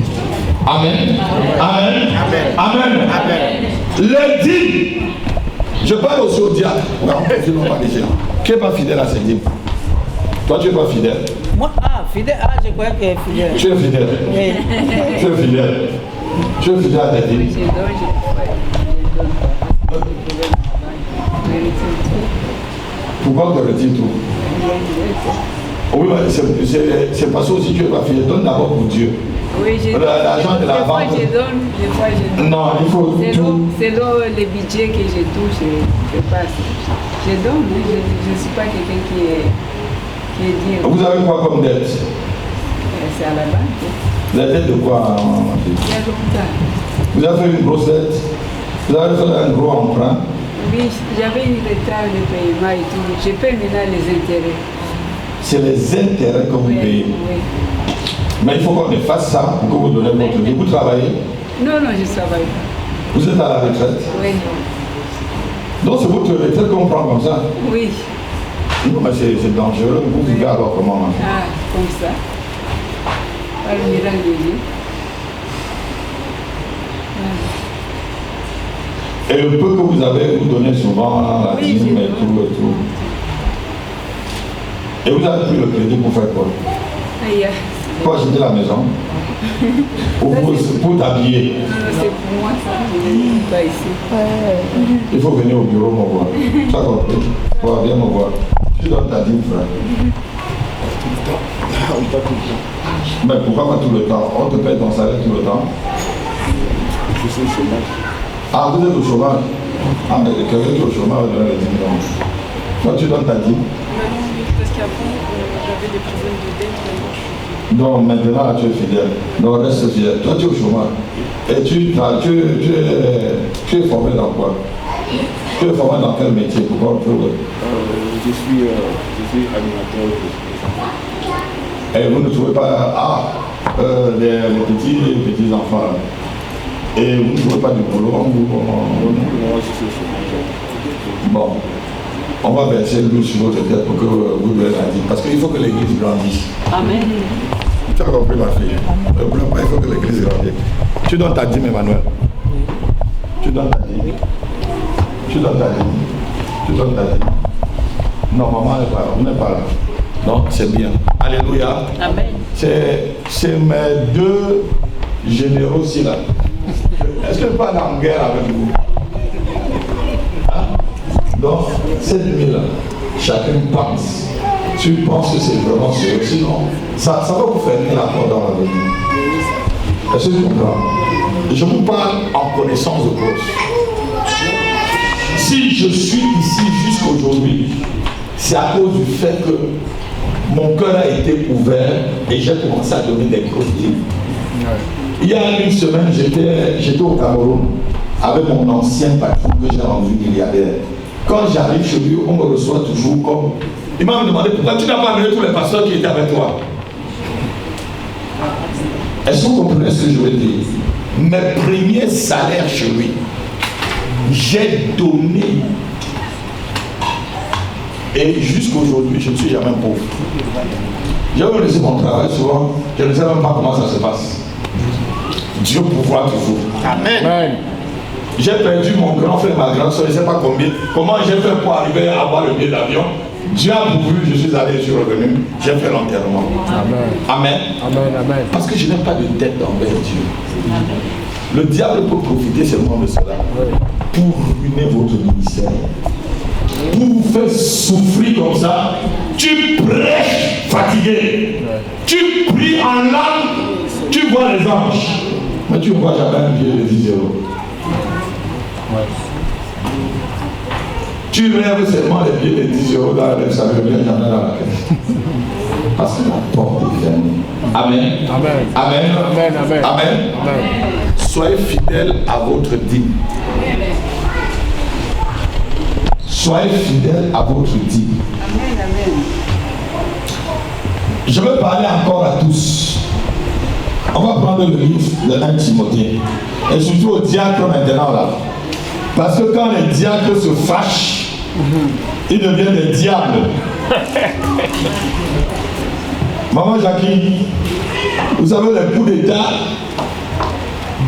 Amen. Amen. Amen. Amen. Amen. Les dîmes. Je parle aussi au diable. Qui n'est pas fidèle à ses dîmes? Toi, tu n'es pas fidèle. Moi, fidèle. Je crois que est fidèle. Tu es fidèle. Oui. Tu es fidèle. Tu es fidèle à tes dîmes. Pourquoi tu retires tout? Oui, c'est parce que aussi tu es pas fidèle. Donne d'abord pour Dieu. Oui, je donne. L'argent de la Des fois vente. je donne, des fois je donne. Non, il faut tout. Selon le budget que je touche, je passe. Je donne, mais je ne suis pas quelqu'un qui est dit. Vous avez quoi comme dette? C'est à la banque. La dette de quoi? Il y a longtemps. Vous avez fait une grosse dette? Vous avez fait un gros emprunt? Oui, j'avais une retard de paiement et tout. Je paie maintenant les intérêts. C'est les intérêts que vous payez. Oui. Mais il faut qu'on fasse ça pour que vous donnez votre vie. Vous travaillez? Non, je ne travaille pas. Vous êtes à la retraite? Oui. Donc c'est votre retraite qu'on prend comme ça? Oui. Non, mais c'est dangereux. Vous vivez alors comment? Ah, comme ça. Par le miracle de Dieu. Et le peu que vous avez, vous donnez souvent la dîme et tout et tout. Et vous avez pris le crédit pour faire quoi? Pour acheter la maison? Pour t'habiller? Non, c'est pour moi ça. Je ne viens pas ici. Il faut venir au bureau me voir. Tu as compris? Viens me voir. Tu donnes ta dîme, frère. Mais pourquoi pas tout le temps? On te paye ton salaire tout le temps? Je suis au chômage. Ah, vous êtes au chômage? Ah, mais quelqu'un qui est au chômage, on donne les 10 000 euros. Toi, tu donnes ta dîme? Parce qu'avant, j'avais des problèmes de dette. Donc maintenant, là, tu es fidèle. Donc reste fidèle. Toi, tu es au chômage. Et tu es formé dans quoi? Tu es formé dans quel métier? Pourquoi Je suis animateur de. Et vous ne trouvez pas les petits enfants là. Et vous ne trouvez pas du boulot? Bon, on va verser l'eau sur votre tête pour que vous le radiez. Parce qu'il faut que l'église grandisse. Amen. Tu as compris ma fille? Il faut que l'église grandisse. Tu donnes ta dîme, Emmanuel. Tu donnes ta dîme. Tu donnes ta dîme. Tu donnes ta dîme. Non, maman n'est pas là. Vous n'êtes pas là. Non, c'est bien. Alléluia. Amen. C'est mes deux généraux aussi là. Est-ce que je parle en guerre avec vous? Hein? Donc, cette nuit-là, chacun pense. Tu penses que c'est vraiment sûr. Sinon, ça va vous fermer la porte dans l'avenir. Est-ce que tu comprends? Je vous parle en connaissance de cause. Si je suis ici jusqu'aujourd'hui, c'est à cause du fait que mon cœur a été ouvert et j'ai commencé à donner des grosses dîmes. Il y a une semaine, j'étais au Cameroun avec mon ancien patron que j'ai rendu milliardaire. Quand j'arrive chez lui, on me reçoit toujours comme... Il m'a demandé pourquoi tu n'as pas amené tous les pasteurs qui étaient avec toi. Est-ce que vous comprenez ce que je veux dire? Mes premiers salaires chez lui, j'ai donné. Et jusqu'aujourd'hui, je ne suis jamais pauvre. J'ai laissé mon travail souvent, je ne sais même pas comment ça se passe. Dieu pourvoit toujours. Amen. J'ai perdu mon grand frère, ma grande soeur, je ne sais pas combien. Comment j'ai fait pour arriver à avoir le billet d'avion? Dieu a pourvu, je suis allé, je suis revenu, j'ai fait l'enterrement. Amen. Amen. Amen. Amen. Parce que je n'ai pas de dette envers Dieu. Le diable peut profiter seulement de cela pour ruiner votre ministère. Pour vous faire souffrir comme ça. Tu prêches fatigué. Tu pries en langue. Tu vois les anges. Mais tu ne vois jamais un billet de 10 euros. Tu rêves seulement les billets de 10 euros dans la ça ne revient jamais dans la caisse. Parce que la porte est fermée. Amen. Amen. Amen. Amen. Amen. Amen. Amen. Soyez fidèles à votre dîme. Soyez fidèles à votre dîme. Amen. Amen. Je veux parler encore à tous. On va prendre le livre de 1 Timothée. Et surtout aux diacres maintenant là. Parce que quand les diacres se fâchent, ils deviennent des diables. Maman Jacqueline, vous savez les coups d'état,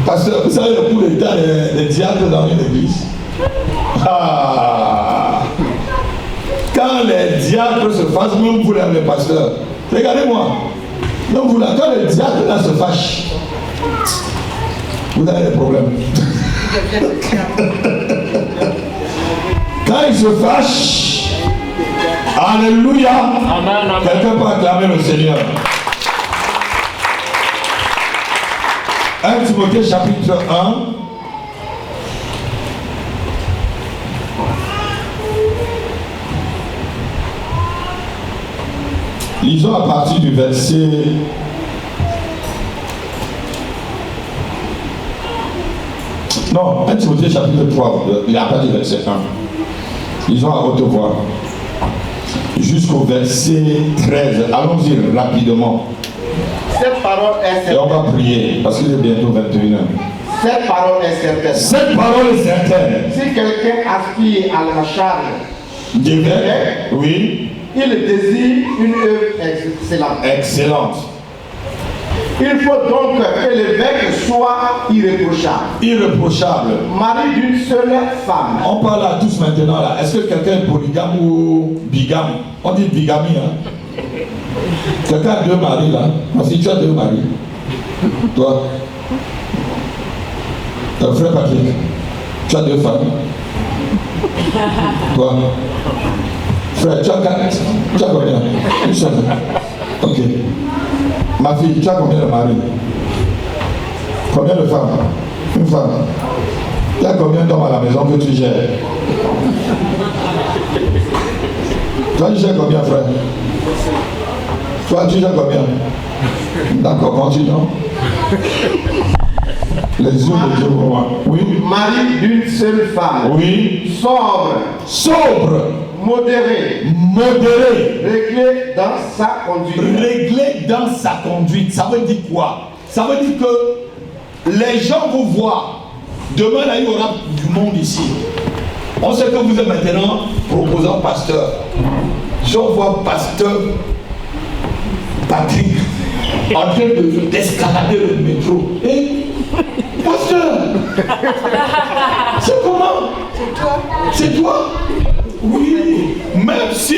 parce que vous savez les coups d'état des diacres dans une église. Ah. Quand les diacres se fâchent, même vous les pasteurs, regardez-moi, même vous là, quand les diacres là se fâchent, vous avez des problèmes. Quand ils se fâchent, alléluia, quelqu'un peut acclamer le Seigneur. 1 Timothée chapitre 1. Lisons à partir du verset. Non, 1 Timothée chapitre 3, il a pas du verset 1. Lisons à haute voix. Jusqu'au verset 13. Allons-y rapidement. Cette parole est certaine. Et on va prier, parce qu'il est bientôt 21h. Cette parole est certaine. Cette parole est certaine. Si quelqu'un aspire à la charge d'évêque, oui, il désire une œuvre excellente. Excellente. Il faut donc que l'évêque soit irréprochable. Irréprochable. Mari d'une seule femme. On parle à tous maintenant là. Est-ce que quelqu'un est polygame ou bigame? On dit bigamie, hein? Quelqu'un a 2 maris là. Parce que tu as 2 maris. Toi, ton frère Patrick, tu as 2 femmes. Toi, frère, tu as 4. Tu as combien? Une seule. Ok. Ma fille, tu as combien de maris? Combien de femmes? Une femme. Tu as combien d'hommes à la maison que tu gères? Toi, tu gères combien, frère? Toi, tu gères combien? D'accord, continuons. Les yeux de Dieu pour moi. Oui. Mari d'une seule femme. Oui. Sobre. Sobre. Modéré. Modéré. Réglé dans sa conduite. Réglé dans sa conduite. Ça veut dire quoi? Ça veut dire que les gens vous voient. Demain, là, il y aura du monde ici. On sait que vous êtes maintenant proposant pasteur. Si on voit pasteur Patrick en train d'escalader le métro. Et pasteur, c'est comment? C'est toi. C'est toi? Oui. Même si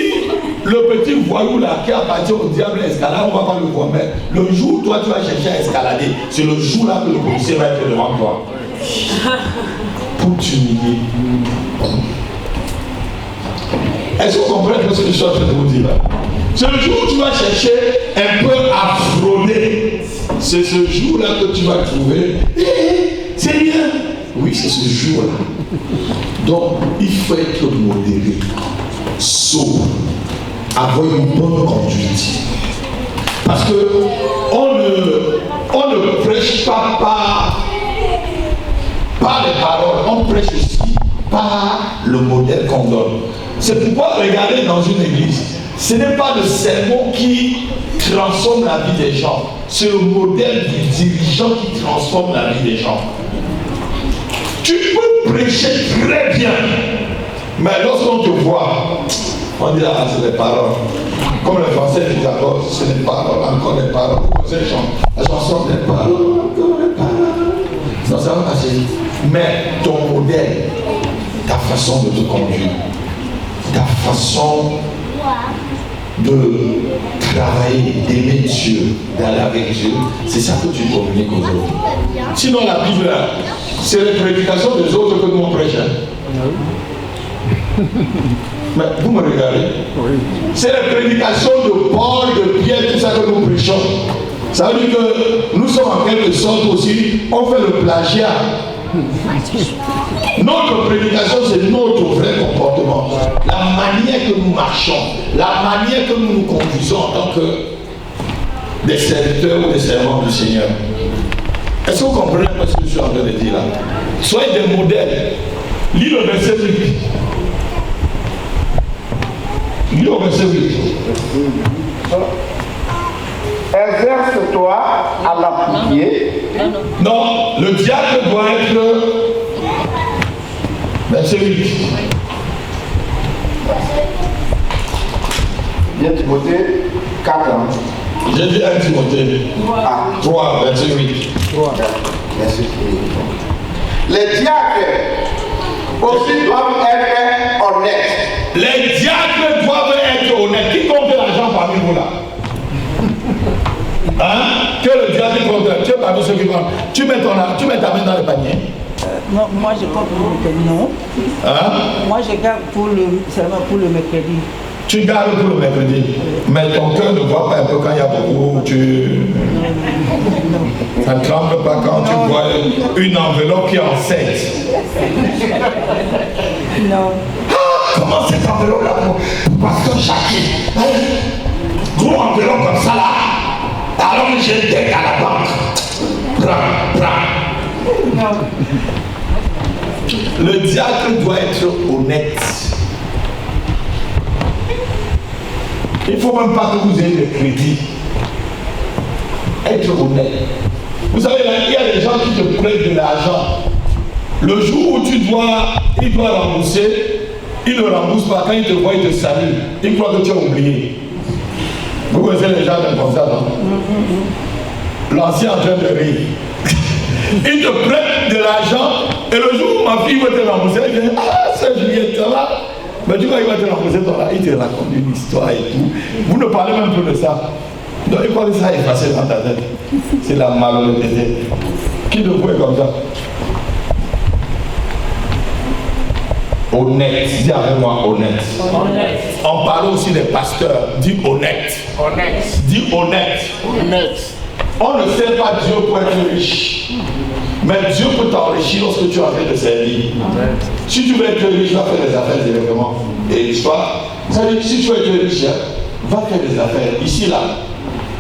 le petit voyou là qui appartient au diable escalade, on ne va pas le voir. Mais le jour où toi tu vas chercher à escalader, c'est le jour là que le policier va être devant toi. Pour t'humilier. Est-ce que vous comprenez ce que je suis en train de vous dire là? C'est le jour où tu vas chercher un peu à frauder. C'est ce jour-là que tu vas trouver. C'est rien. Oui, c'est ce jour-là. Donc, il faut être modéré, sobre, avoir une bonne conduite. Parce que on ne prêche pas par les paroles, on prêche aussi par le modèle qu'on donne. C'est pourquoi, regardez dans une église, ce n'est pas le sermon qui transforme la vie des gens, c'est le modèle du dirigeant qui transforme la vie des gens. Tu peux prêcher très bien, mais lorsqu'on te voit, on dit ah c'est les paroles. Comme les Français disent encore, c'est les paroles, encore les paroles. La chanson des paroles, encore les paroles. Non, ça va passer. Mais ton modèle, ta façon de te conduire, ta façon de travailler, d'aimer Dieu, d'aller avec Dieu, c'est ça que tu communiques aux autres. Sinon la Bible, c'est les prédications des autres que nous on prêche. Mais vous me regardez? C'est les prédications de Paul, de Pierre, tout ça que nous prêchons. Ça veut dire que nous sommes en quelque sorte aussi, on fait le plagiat. Notre prédication, c'est notre vrai comportement. La manière que nous marchons, la manière que nous nous conduisons en tant que des serviteurs ou des servants du Seigneur. Est-ce que vous comprenez ce que je suis en train de dire là? Soyez des modèles. Lis le verset 8. Lis le verset 8. Exerce-toi à l'appliquer. Non, le diacre doit être verset 8. Bien Timothée 4. J'ai dit 1 Timothée 3, verset 8. 3. Les diacres aussi doivent être honnêtes. Les diacres doivent être honnêtes. Qui compte l'argent parmi vous là? Hein? Que le diable compte. Tu es parmi ceux qui comptent. Tu mets ta main dans le panier. Non, moi je compte pour le mercredi, non. Hein? Moi je garde seulement pour le mercredi. Tu gardes pour le mercredi. Mais ton cœur ne voit pas un peu quand il y a beaucoup. Ça ne tremble pas quand tu vois une enveloppe qui est en 7. Non. Comment cette enveloppe là pour Pasteur Jackie? Gros enveloppe comme ça là. Alors que j'ai une dette à la banque. Prends. Non. Le diacre doit être honnête. Il ne faut même pas que vous ayez de crédit. Être honnête. Vous savez, il y a des gens qui te prêtent de l'argent. Le jour où il doit rembourser, il ne rembourse pas. Quand il te voit, il te salue. Il croit que tu as oublié. Vous connaissez les gens comme ça, non? L'ancien en train de rire. Il te prête de l'argent et le jour où ma fille va te rembourser, elle dit, ah, c'est Juliette, ça va? Mais tu vois, il va te rembourser, toi là, il te raconte une histoire et tout. Vous ne parlez même plus de ça. Donc il faut que ça effacer dans ta tête. C'est la malhonnêteté. Qui te voit comme ça? Honnête, dis avec moi honnête. Honnête. On parle aussi des pasteurs, dis honnête. Honnête. Dis honnête. Honnête. On ne sait pas Dieu pour être riche. Mais Dieu peut t'enrichir lorsque tu es en train de servir. Si tu veux être riche, va faire des affaires directement. Et l'histoire, ça veut dire si tu veux être riche, va faire des affaires. Ici, là,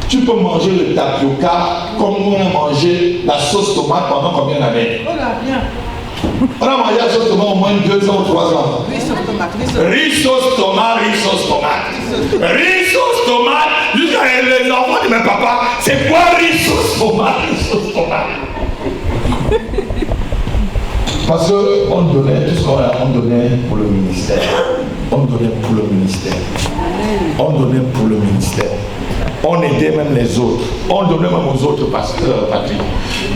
tu peux manger le tapioca comme nous on a mangé la sauce tomate pendant combien d'années? On a bien. On a mangé la sauce tomate au moins 2 ans ou 3 ans. Riz sauce tomate. Jusqu'à les enfants de mes papas, c'est quoi riz sauce tomate? Parce qu'on donnait tout ce qu'on a, on donnait pour le ministère. On donnait pour le ministère. On aidait même les autres. On donnait même aux autres pasteurs, Patrick.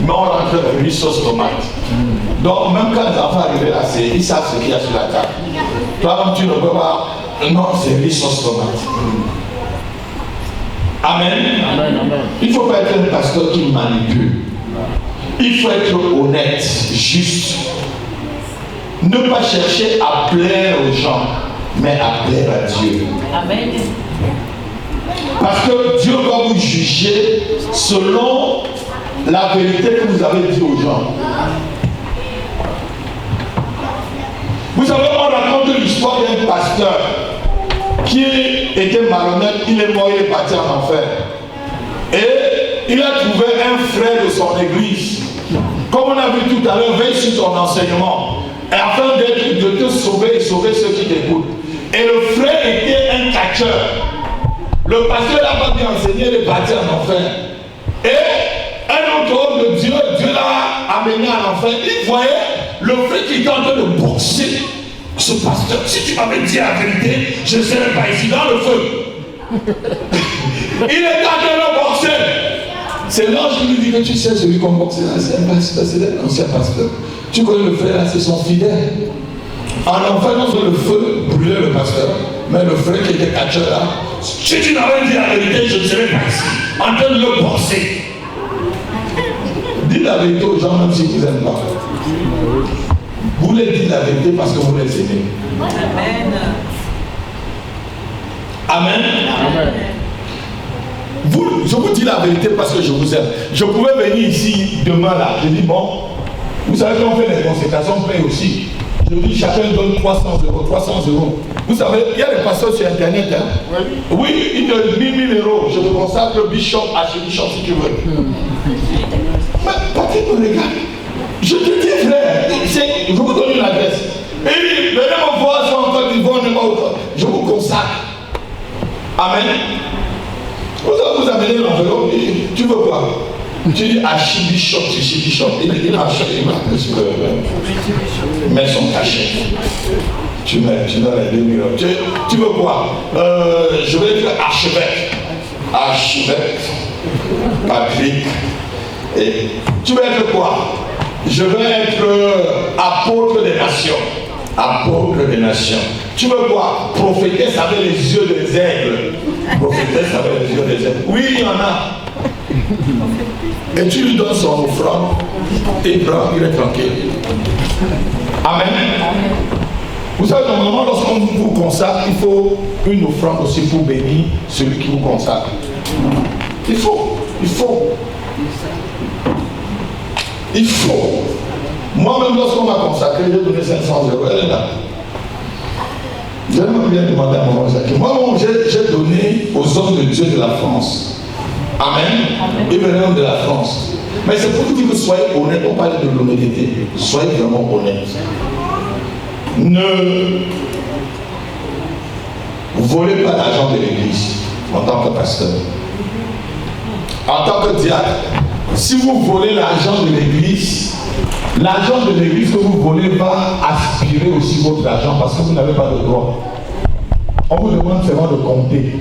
Mais on rentrait le riz sauce tomate. Donc même quand les enfants arrivaient là, ils savent ce qu'il y a sur la table. Toi-même tu ne peux pas. Non, c'est riz sauce tomate. Amen. Il ne faut pas être un pasteur qui manipule. Il faut être honnête, juste. Ne pas chercher à plaire aux gens, mais à plaire à Dieu. Amen. Parce que Dieu va vous juger selon la vérité que vous avez dit aux gens. Vous savez, on raconte l'histoire d'un pasteur qui était malhonnête, il est mort, il est parti en enfer. Et il a trouvé un frère de son église. Comme on a vu tout à l'heure, veille sur ton enseignement. Et afin de te sauver et sauver ceux qui t'écoutent. Et le frère était un catcheur. Le pasteur n'a pas bien enseigné, il est parti en enfer. Et un autre homme de Dieu l'a amené en enfer. Il voyait le frère qui était en train de boxer ce pasteur. Si tu m'avais dit la vérité, je ne serais pas ici dans le feu. Il est en train de boxer. C'est l'ange qui lui dit que tu sais celui qu'on boxe là, c'est un pasteur, c'est un ancien pasteur. Tu connais le frère là, c'est son fidèle. En enfer, lorsque le feu brûlait le pasteur, Mais le frère qui était catcheur là, si tu n'avais dit la vérité, je ne serais pas ici, en train de le penser. Dis la vérité aux gens, même si vous n'aiment pas. Vous les dites la vérité parce que vous les aimez. Amen. Amen. Amen. Je vous dis la vérité parce que je vous aime. Je pouvais venir ici demain là. Je dis bon, vous savez qu'on fait les consécrations, on paye aussi. Je dis chacun donne 300 euros, 300 euros. Vous savez, il y a des pasteurs sur internet. Hein? Oui, ils donnent 1000 euros. Je te consacre bishop, archbishop si tu veux. Mais Patrick me regarde. Je te dis frère, je vous donne une adresse. Et il dit, venez me voir sur en Côte d'Ivoire, je vous consacre. Amen. Vous amenez l'enveloppe, tu veux quoi? Tu dis archbishop, il met son cachet. Tu donnes les 2 millions. Tu veux quoi? Je vais être archevêque. Archevêque. Patrick. Et tu veux être quoi? Je veux être apôtre des nations. Apôtre des nations. Tu veux quoi? Prophétesse avec les yeux des aigles. Prophétesse avec les yeux des aigles. Oui, il y en a. Et tu lui donnes son offrande. Et il prend, il est tranquille. Amen. Vous savez, normalement, lorsqu'on vous consacre, il faut une offrande aussi pour bénir celui qui vous consacre. Il faut. Moi-même, lorsqu'on m'a consacré, j'ai donné 500 euros. Elle est là. J'ai même bien demandé à mon Jacques. Moi, j'ai donné aux hommes de Dieu de la France. Amen. Ils venaient de la France. Mais c'est pour dire que soyez honnête. On parle de l'honnêteté. Soyez vraiment honnête. Ne volez pas l'argent de l'église en tant que pasteur. En tant que diacre, si vous volez l'argent de l'église que vous volez va aspirer aussi votre argent parce que vous n'avez pas de droit. On vous demande seulement de compter.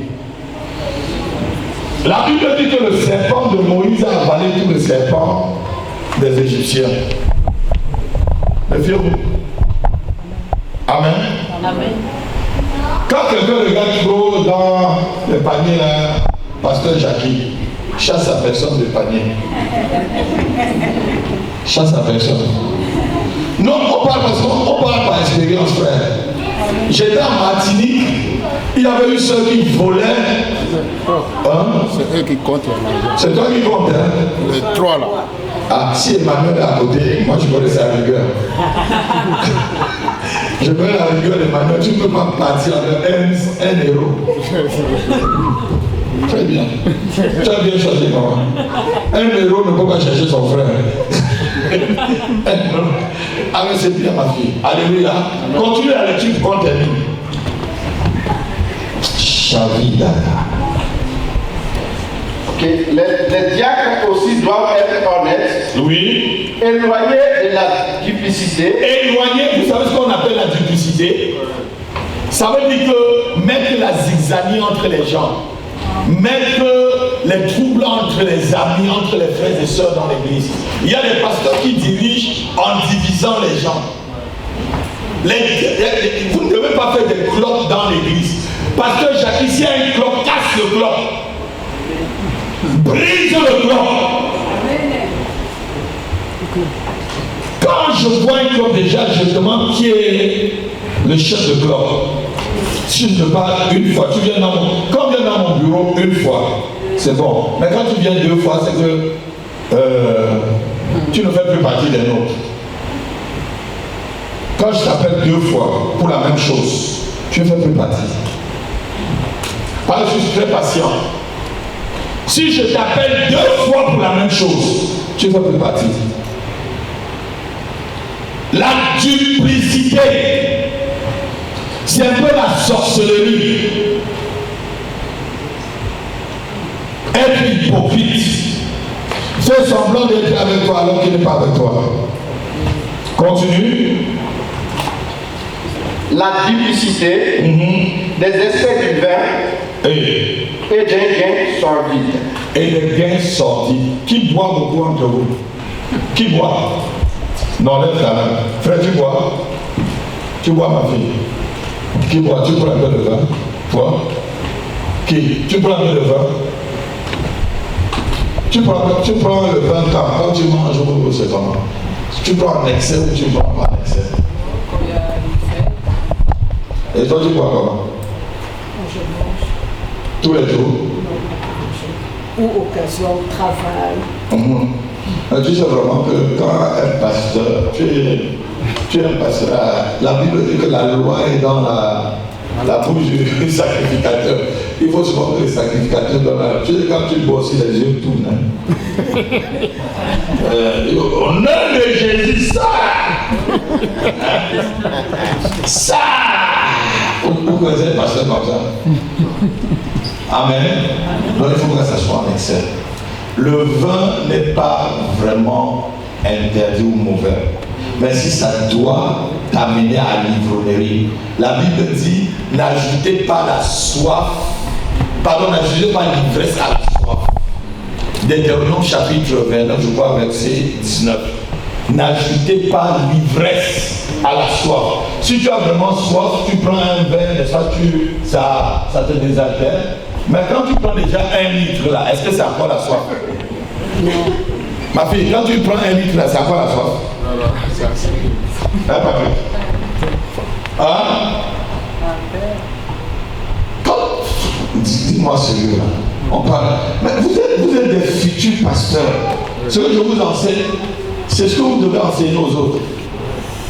La Bible dit que le serpent de Moïse a avalé tous les serpents des Égyptiens. Méfiez-vous. Amen. Amen. Quand quelqu'un regarde trop dans le panier, là, pasteur Jackie, chasse à personne de panier. Chasse à personne. Non, on parle par expérience, frère. J'étais en Martinique, il y avait une soeur qui volait. Hein? C'est eux qui comptent l'argent. C'est toi qui comptes, hein? Les 3 là. Ah, si Emmanuel est à côté, moi je connais sa rigueur. Je connais la rigueur d'Emmanuel, tu ne peux pas partir avec 1 euro. Très bien. Tu as bien choisi, maman. 1 euro ne peut pas chercher son frère. Ah, mais c'est bien, ma fille. Alléluia. Continue la lecture pour qu'on termine. Chavida. Les diacres aussi doivent être honnêtes. Oui. Éloignés de la duplicité. Éloignés, vous savez ce qu'on appelle la duplicité? Ça veut dire que mettre la zigzanie entre les gens, mettre les troubles entre les amis, entre les frères et sœurs dans l'église. Il y a des pasteurs qui dirigent en divisant les gens. Vous ne devez pas faire des clopes dans l'église. Pasteur Jacques, s'il y a une clope, casse le clope. Brise le clope. Quand je vois une clope déjà, je demande qui est le chef de clope. Si je te parle une fois, tu viens quand tu viens dans mon bureau une fois, c'est bon. Mais quand tu viens 2 fois, c'est que tu ne fais plus partie des nôtres. Quand je t'appelle 2 fois pour la même chose, tu ne fais plus partie. Parce que je suis très patient. Si je t'appelle 2 fois pour la même chose, tu ne fais plus partie. La duplicité, c'est un peu la sorcellerie. Être hypocrite. Fais semblant d'être avec toi alors qu'il n'est pas avec toi. Continue. La duplicité des essais du vin et des gains sordides. Et des gains sordides. Qui boit beaucoup entre vous? Qui boit? Non, lève ta main. Frère, tu bois? Tu bois, ma fille? Qui boit? Tu prends un peu de vin? Toi? Qui? Tu prends un peu de vin? Tu prends le vin quand tu manges ou c'est comment? Tu prends en excès ou tu prends pas en excès? Et toi, tu bois comment? Je mange. Tous les jours? Ou occasion de travail. Tu sais vraiment que quand un pasteur, tu es un pasteur, la Bible dit que la loi est dans la bouche du sacrificateur. Il faut souvent que les sacrificateurs donnent la... Tu sais, quand tu bois aussi, les yeux tournent. Au nom de Jésus, ça! Ça! Vous connaissez le pasteur comme ça? Amen. Donc il faut que ça soit en excès. Le vin n'est pas vraiment interdit ou mauvais. Mais si ça doit t'amener à l'ivrognerie, la Bible dit n'ajoutez pas la soif, pardon, n'ajoutez pas l'ivresse à la soif. Deutéronome chapitre 29, je crois, verset 19. N'ajoutez pas l'ivresse à la soif. Si tu as vraiment soif, tu prends un verre, n'est-ce pas, ça te désaltère. Mais quand tu prends déjà 1 litre là, est-ce que c'est encore la soif? Non. Ma fille, quand tu prends 1 litre là, c'est encore la soif? Non, c'est assez. Hein, papa? Hein? Dis-moi sérieux là. On parle. Mais vous êtes des futurs pasteurs. Ce que je vous enseigne, c'est ce que vous devez enseigner aux autres.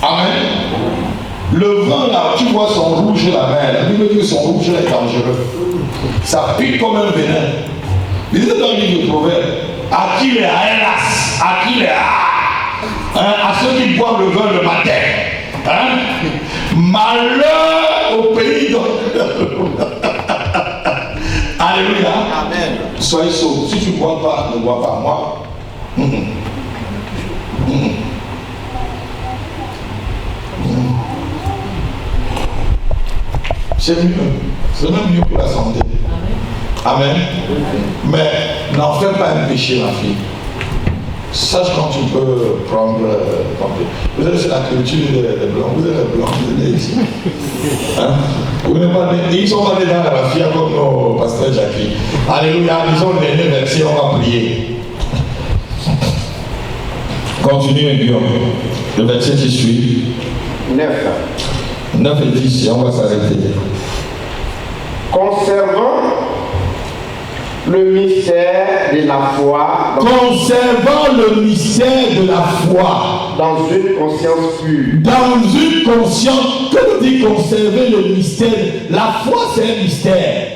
Amen. Le vin là, tu vois son rouge là-bas, la Bible dit que son rouge là est dangereux. Ça pique comme un venin. Lisez dans le livre de Proverbes. À qui les hélas, à qui les à ceux qui boivent le vin le matin. Hein? Malheur au pays dont... Alléluia. Amen. Soyez sauve. Si tu ne bois pas, ne bois pas. Moi. C'est mieux. C'est même mieux pour la santé. Amen. Mais n'en fais pas un péché, ma fille. Sache quand tu peux prendre ton péché. Vous êtes sur la culture des blancs. Vous êtes les blancs, vous êtes ici. Hein? Vous n'êtes pas nés, ils sont pas nés dans la fille comme nos pasteurs Jackie. Alléluia. Ils ont les versets, on va prier. Continue, Guillaume. Le verset qui suit. 9 et 10, et on va s'arrêter. Conservant le mystère de la foi Conservant le mystère de la foi dans une conscience pure. dans une conscience. Que veut dire conserver le mystère? La foi, c'est un mystère.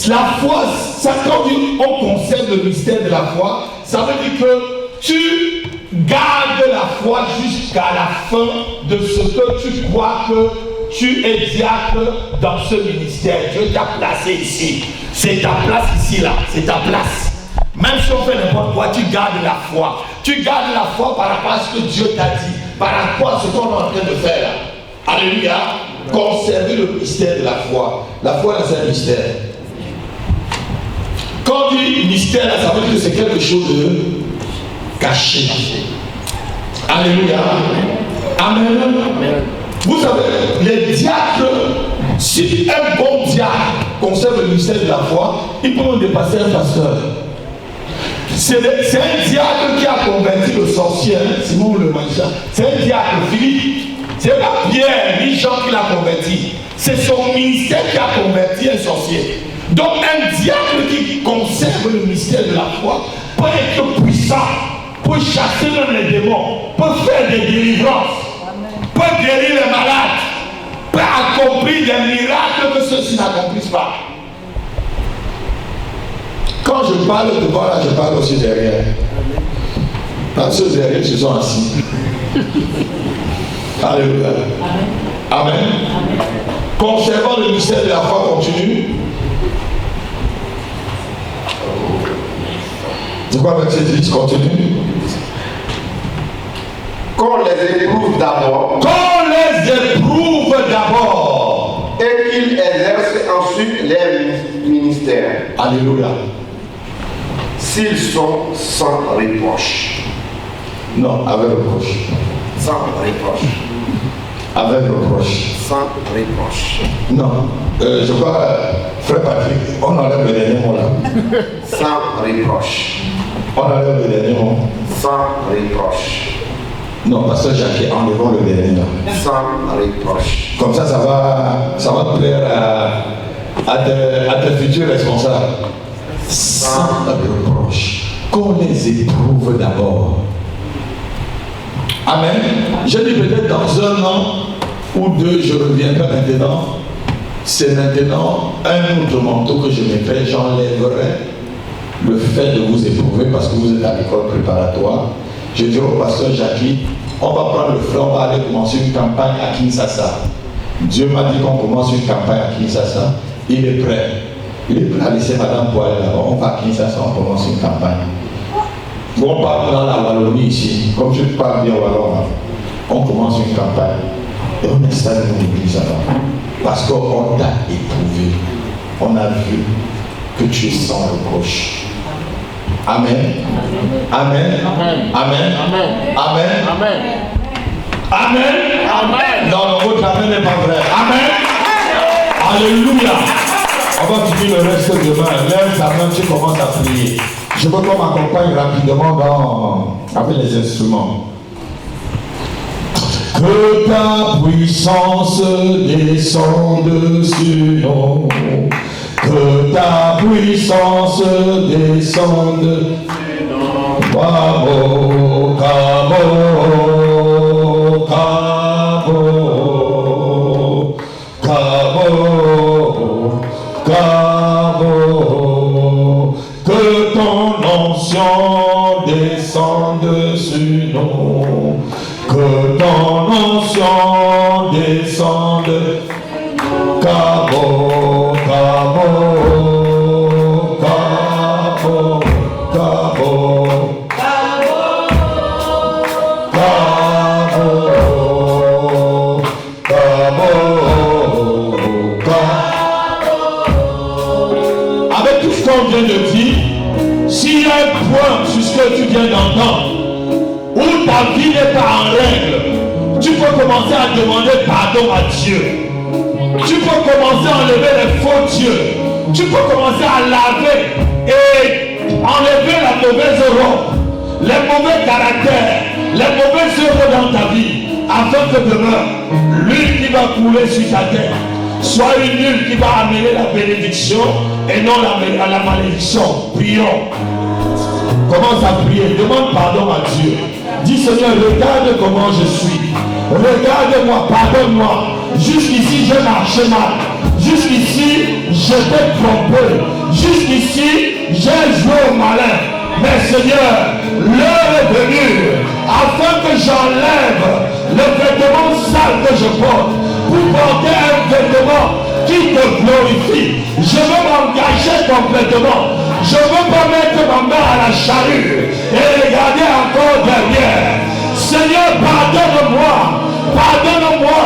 La foi, ça, quand on conserve le mystère de la foi, ça veut dire que tu gardes la foi jusqu'à la fin de ce que tu crois que tu es diacre dans ce ministère. Dieu t'a placé ici. C'est ta place ici, là. C'est ta place. Même si on fait n'importe quoi, tu gardes la foi. Tu gardes la foi par rapport à ce que Dieu t'a dit, par rapport à ce qu'on est en train de faire là. Alléluia. Conserver le mystère de la foi. La foi, là, c'est un mystère. Quand on dit mystère, là, ça veut dire que c'est quelque chose de caché. Alléluia. Amen. Vous savez, les diacres, si un bon diacre conserve le mystère de la foi, il peut même dépasser un pasteur. C'est un diacre qui a converti le sorcier, Simon le magicien. C'est un diacre, Philippe. C'est pas Pierre ni Jean qui l'a converti. C'est son ministère qui a converti un sorcier. Donc un diacre qui conserve le mystère de la foi peut être puissant, peut chasser même les démons, peut faire des délivrances, peut guérir les malades, peut accomplir des miracles que ceux-ci n'accomplissent pas. Quand je parle devant là, je parle aussi derrière. Parce que ceux derrière se sont assis. Alléluia. Amen. Amen. Conservant le mystère de la foi, continue. C'est quoi verset 10? Continue. Qu'on les éprouve d'abord. Qu'on les éprouve d'abord. Et qu'ils exercent ensuite leur ministère. Alléluia. S'ils sont sans reproche. Non, avec reproche. Sans reproche. Avec reproche. Sans reproche. Non. Je crois, frère Patrick, on enlève le dernier mot là. Sans reproche. On enlève le dernier mot. Sans reproche. Non, pasteur Jacques, enlevons le dernier là. Sans reproche. Comme ça va plaire à tes futurs responsables. Sans reproche. Qu'on les éprouve d'abord. Amen. Je dis peut-être dans un an ou deux, je reviendrai maintenant. C'est maintenant un autre manteau que je mettrai. J'enlèverai le fait de vous éprouver parce que vous êtes à l'école préparatoire. Je dirai au pasteur Jackie, on va prendre le frère, on va aller commencer une campagne à Kinshasa. Dieu m'a dit qu'on commence une campagne à Kinshasa. Il est prêt. Il est prêt à laisser madame pour aller là-bas. On va à Kinshasa, on commence une campagne. Bon, on parle dans la Wallonie ici. Comme je parle bien wallon, on commence une campagne. Et on installe une église là-bas. Parce qu'on t'a éprouvé. On a vu que tu es sans reproche. Amen. Amen. Amen. Amen. Amen. Amen. Amen. Amen. Non, votre amen n'est pas vrai. Amen. Alléluia. On va finir le reste demain. Lève ta main, tu commences à prier. Je veux qu'on m'accompagne rapidement avec les instruments. Que ta puissance descende sur nous. Que ta puissance descende sur nous. Cabo, cabo, cabo, cabo, cabo. Que ton onction descende sur nous. Que ton onction descende. Cabo, cabo, cabo, cabo, cabo, cabo. Avec tout ce qu'on vient de dire, s'il y a un point sur ce que tu viens d'entendre, où ta vie n'est pas en règle, tu peux commencer à demander pardon à Dieu. Tu peux commencer à enlever les faux dieux. Tu peux commencer à laver et enlever la mauvaise robe, les mauvais caractères, les mauvaises œuvres dans ta vie, afin que demain, l'huile qui va couler sur ta tête soit une huile qui va amener la bénédiction et non la malédiction. Prions. Commence à prier. Demande pardon à Dieu. Dis Seigneur, regarde comment je suis. Regarde-moi, pardonne-moi. Jusqu'ici, j'ai marché mal. Jusqu'ici, je t'ai trompé. Jusqu'ici, j'ai joué au malin. Mais Seigneur, l'heure est venue afin que j'enlève le vêtement sale que je porte pour porter un vêtement qui te glorifie. Je veux m'engager complètement. Je ne veux pas mettre ma main à la charrue et regarder encore derrière. Seigneur, pardonne-moi. Pardonne-moi.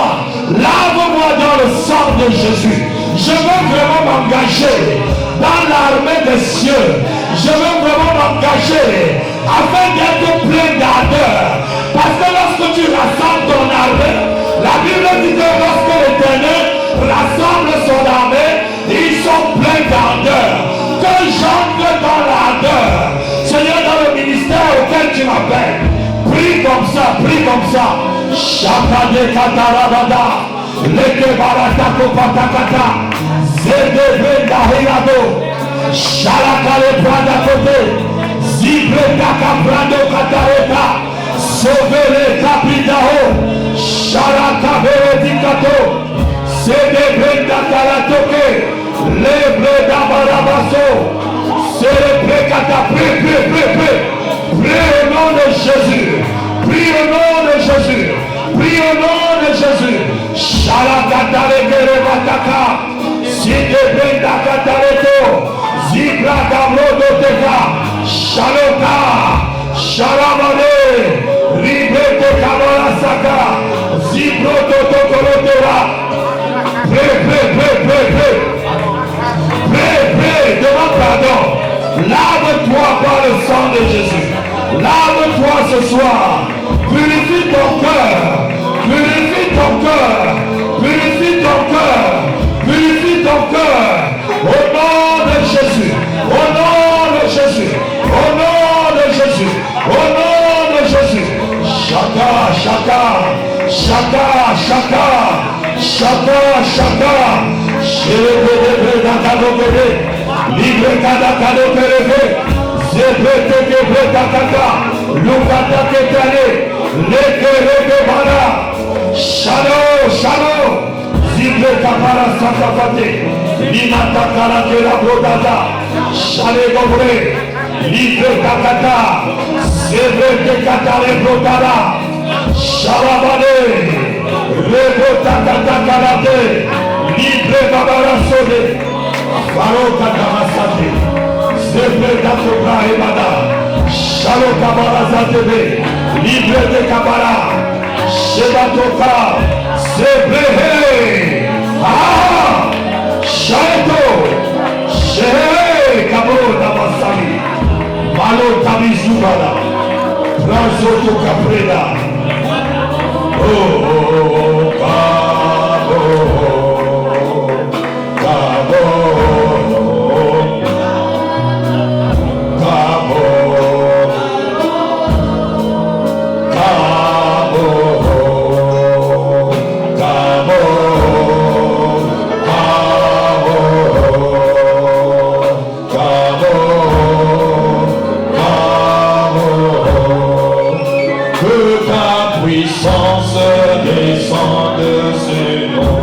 Lave-moi dans le sang de Jésus. Je veux vraiment m'engager dans l'armée des cieux. Je veux vraiment m'engager afin d'être plein d'ardeur. Parce que lorsque tu rassembles ton armée, la Bible dit que lorsque l'Éternel rassemble son armée, ils sont pleins d'ardeur. Que j'entre dans l'ardeur. Seigneur, dans le ministère auquel tu m'appelles, prie comme ça, prie comme ça. Chakade katarabada, leke baratako patakata, zede brenda hirado, shalakale branda kote, zibre kaka brando katareta, sovele kapidao, shalakabere dikato, zede brenda kalatoke, lebre dabarabaso, zede kata, prie au nom de Jésus. Prie au nom de Jésus. Prie au nom de Jésus. Shalakatare bataka. Side brenda katareto. Zibra damrodoteka. Shaloka. Sharamane. Ribete kamarasaka. Zibro dotokorotera. Prie. Demande pardon. Lave-toi par le sang de Jésus. Lave-toi ce soir. Purifie ton cœur. Purifie Purifie ton cœur. Purifie ton cœur. Purifie ton cœur. Au nom de Jésus. Au nom de Jésus. Au nom de Jésus. Au nom de Jésus. Chaka, chaka. Chaka, chaka. Chaka, chaka. Chérébré, d'Akadokere. Libre Kadakadokere. Zébete, Gebre, Kakaka. Lukata, Ketale. Leke, Leke, Bala. Shalom, shalom. Zibre, Kapara, Sakafate. Limata, Karakera, Brodada. Chale, Gobre. Libre, Kakata. Zébete, Katale, Brodada. Shalabale. Rebo, Kakata, Karate. Libre, Babara, Sode. Faro, Katamasate. Zébre, Kakobra, Ebada. Shalo, Kabara, Zatebe. Libre de Kabara. Shebatoka. Zébre. Ah! Shaito. Shehe. Kabo, Namasami. Malo, Tamizubala. Brazoto, Capreda. Oh, Cabo. Cabo. Cabo. Cabo. Cabo. Cabo. Que ta puissance descende sur nous.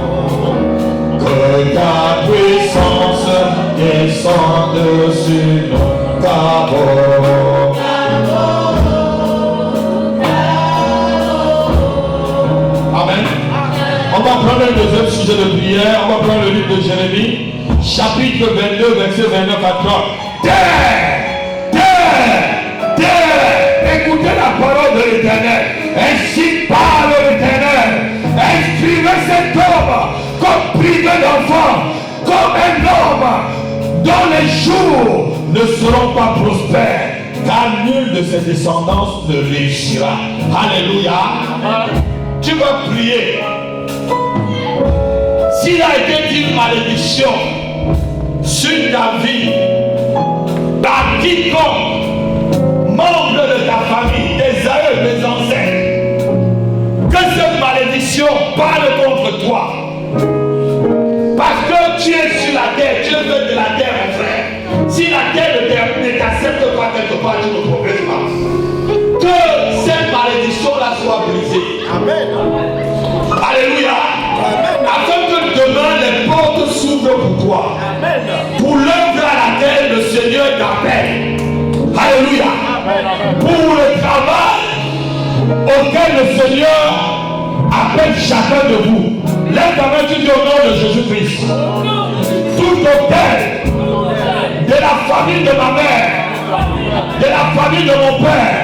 Que ta puissance descende sur nous. Cabo. Amen. On va prendre le deuxième sujet de prière. On va prendre le livre de Jérémie, chapitre 22, verset 29 à 30. Terre! Écoutez la parole de l'Éternel. Ainsi parle l'Éternel. Instruisez cet homme comme privé d'enfant, comme un homme dont les jours ne seront pas prospères, car nul de ses descendants ne réussira. Alléluia. Tu vas prier. S'il a été une malédiction sur ta vie, par quiconque, membre de ta famille, des aïeux, des ancêtres, que cette malédiction parle contre toi. Parce que tu es sur la terre, tu es fait de la terre, mon frère. Si la terre ne t'accepte pas quelque part, tu ne progresses pas. Que cette malédiction-là soit brisée. Amen. Alléluia. Afin que demain les portes s'ouvrent pour toi. Amen. Pour l'œuvre à laquelle le Seigneur t'appelle. Alléluia. Pour le travail auquel le Seigneur appelle chacun de vous. Lève ta main, tu dis au nom de Jésus-Christ. Tout autel de la famille de ma mère, de la famille de mon père,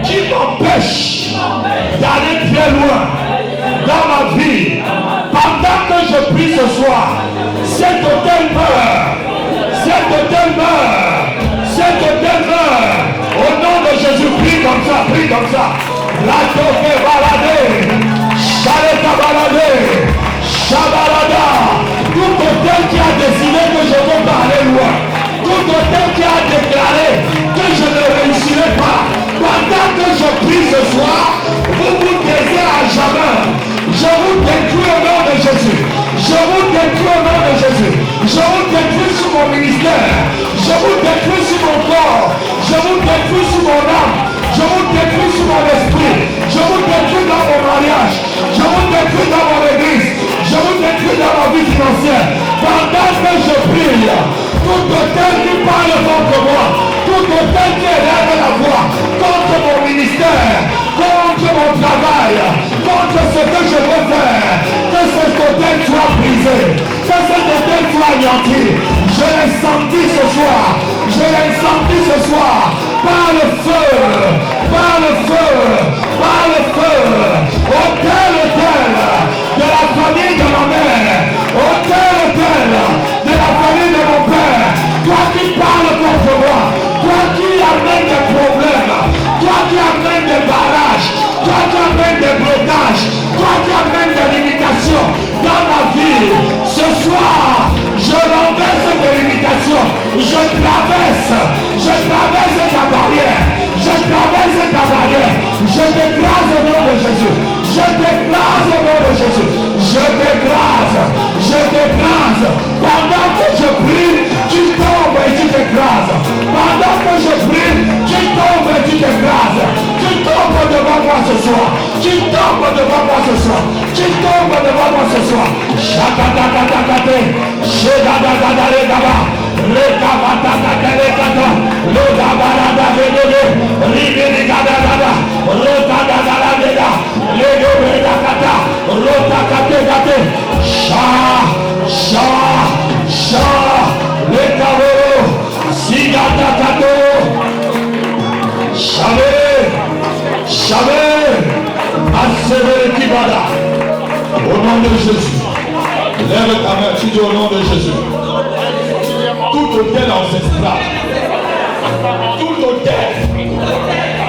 qui m'empêche d'aller très loin dans ma vie, pendant que je prie ce soir, cet autel meurt. Cet autel meurt. Cet autel meurt. Au nom de Jésus, prie comme ça, prie comme ça. La toque baladée. Chaleta baladée. Chabalada. Tout autel qui a décidé que je veux parler loin. Tout autel qui a déclaré que je ne réussirai pas. Pendant que je prie ce soir, vous vous taisez à jamais. Je vous détruis au nom de Jésus. Je vous détruis au nom de Jésus. Je vous détruis sur mon ministère. Je vous détruis sur mon corps. Je vous détruis sur mon âme. Je vous détruis sur mon esprit. Je vous détruis dans mon mariage. Je vous détruis dans mon église. Je vous détruis dans ma vie financière. Pendant que je prie, tout autel qui parle contre moi, tout autel qui élève la voix contre mon ministère, contre mon travail, contre ce que je veux faire, que cet autel soit brisé, que cet autel soit anéanti. Je l'incendie ce soir. Je l'incendie ce soir. Par le feu. Par le feu. Par le feu. Autel de la famille de ma mère. Autel de la famille de mon père. Toi qui parles contre moi. Toi qui amènes des problèmes. Toi qui amènes des barrages. Toi qui amènes des blocages. Toi Je traverse ta barrière. Je traverse ta barrière. Je t'écrase au nom de Jésus. Je t'écrase au nom de Jésus. Je t'écrase. Je t'écrase. Pendant que je prie, tu tombes et tu t'écrases. Pendant que je prie, tu tombes et tu t'écrases. Tu tombes devant moi ce soir. Tu tombes devant moi ce soir. Tu tombes devant moi ce soir. Shakatakatakate. Shedadadadalegaba. Rekabatakatelekata. Lodabaradadedede. Ribirigadadada. Rotadadaladeda. Ledoberakata. Rotakategate. Sha. Lekavero. Sigatakato. Shabé. Assévère Kibada. Au nom de Jésus. Lève ta main, tu dis au nom de Jésus. Tout autel ancestral, tout autel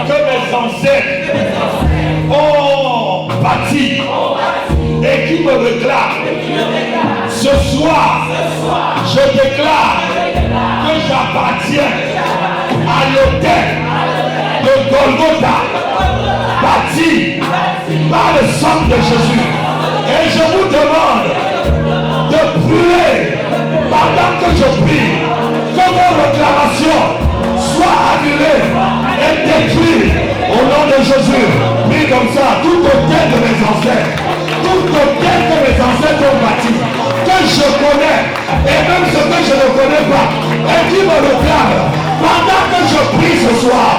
que mes ancêtres ont bâti et qui me réclame, ce soir, je déclare que j'appartiens à l'autel de Golgotha, bâti par le sang de Jésus. Et je vous demande de brûler pendant que je prie, que vos réclamations soient annulées et détruites au nom de Jésus. Prie comme ça, tout autel de mes ancêtres, tout autel que mes ancêtres ont bâti, que je connais, et même ce que je ne connais pas, et qui me réclame, pendant que je prie ce soir,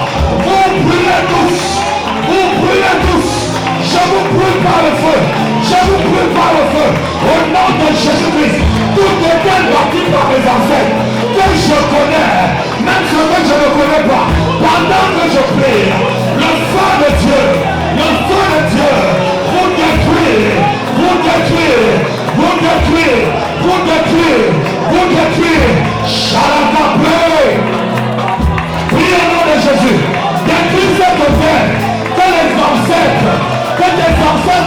vous brûlez tous, je vous brûle par le feu, je vous brûle par le feu, au nom de Jésus-Christ. Tout autel bâti par mes ancêtres, que je connais, même ce que je ne connais pas, pendant que je prie, le feu de Dieu, vous détruire, Chalakapé. Prie au nom de Jésus, détruis cet autel que les ancêtres,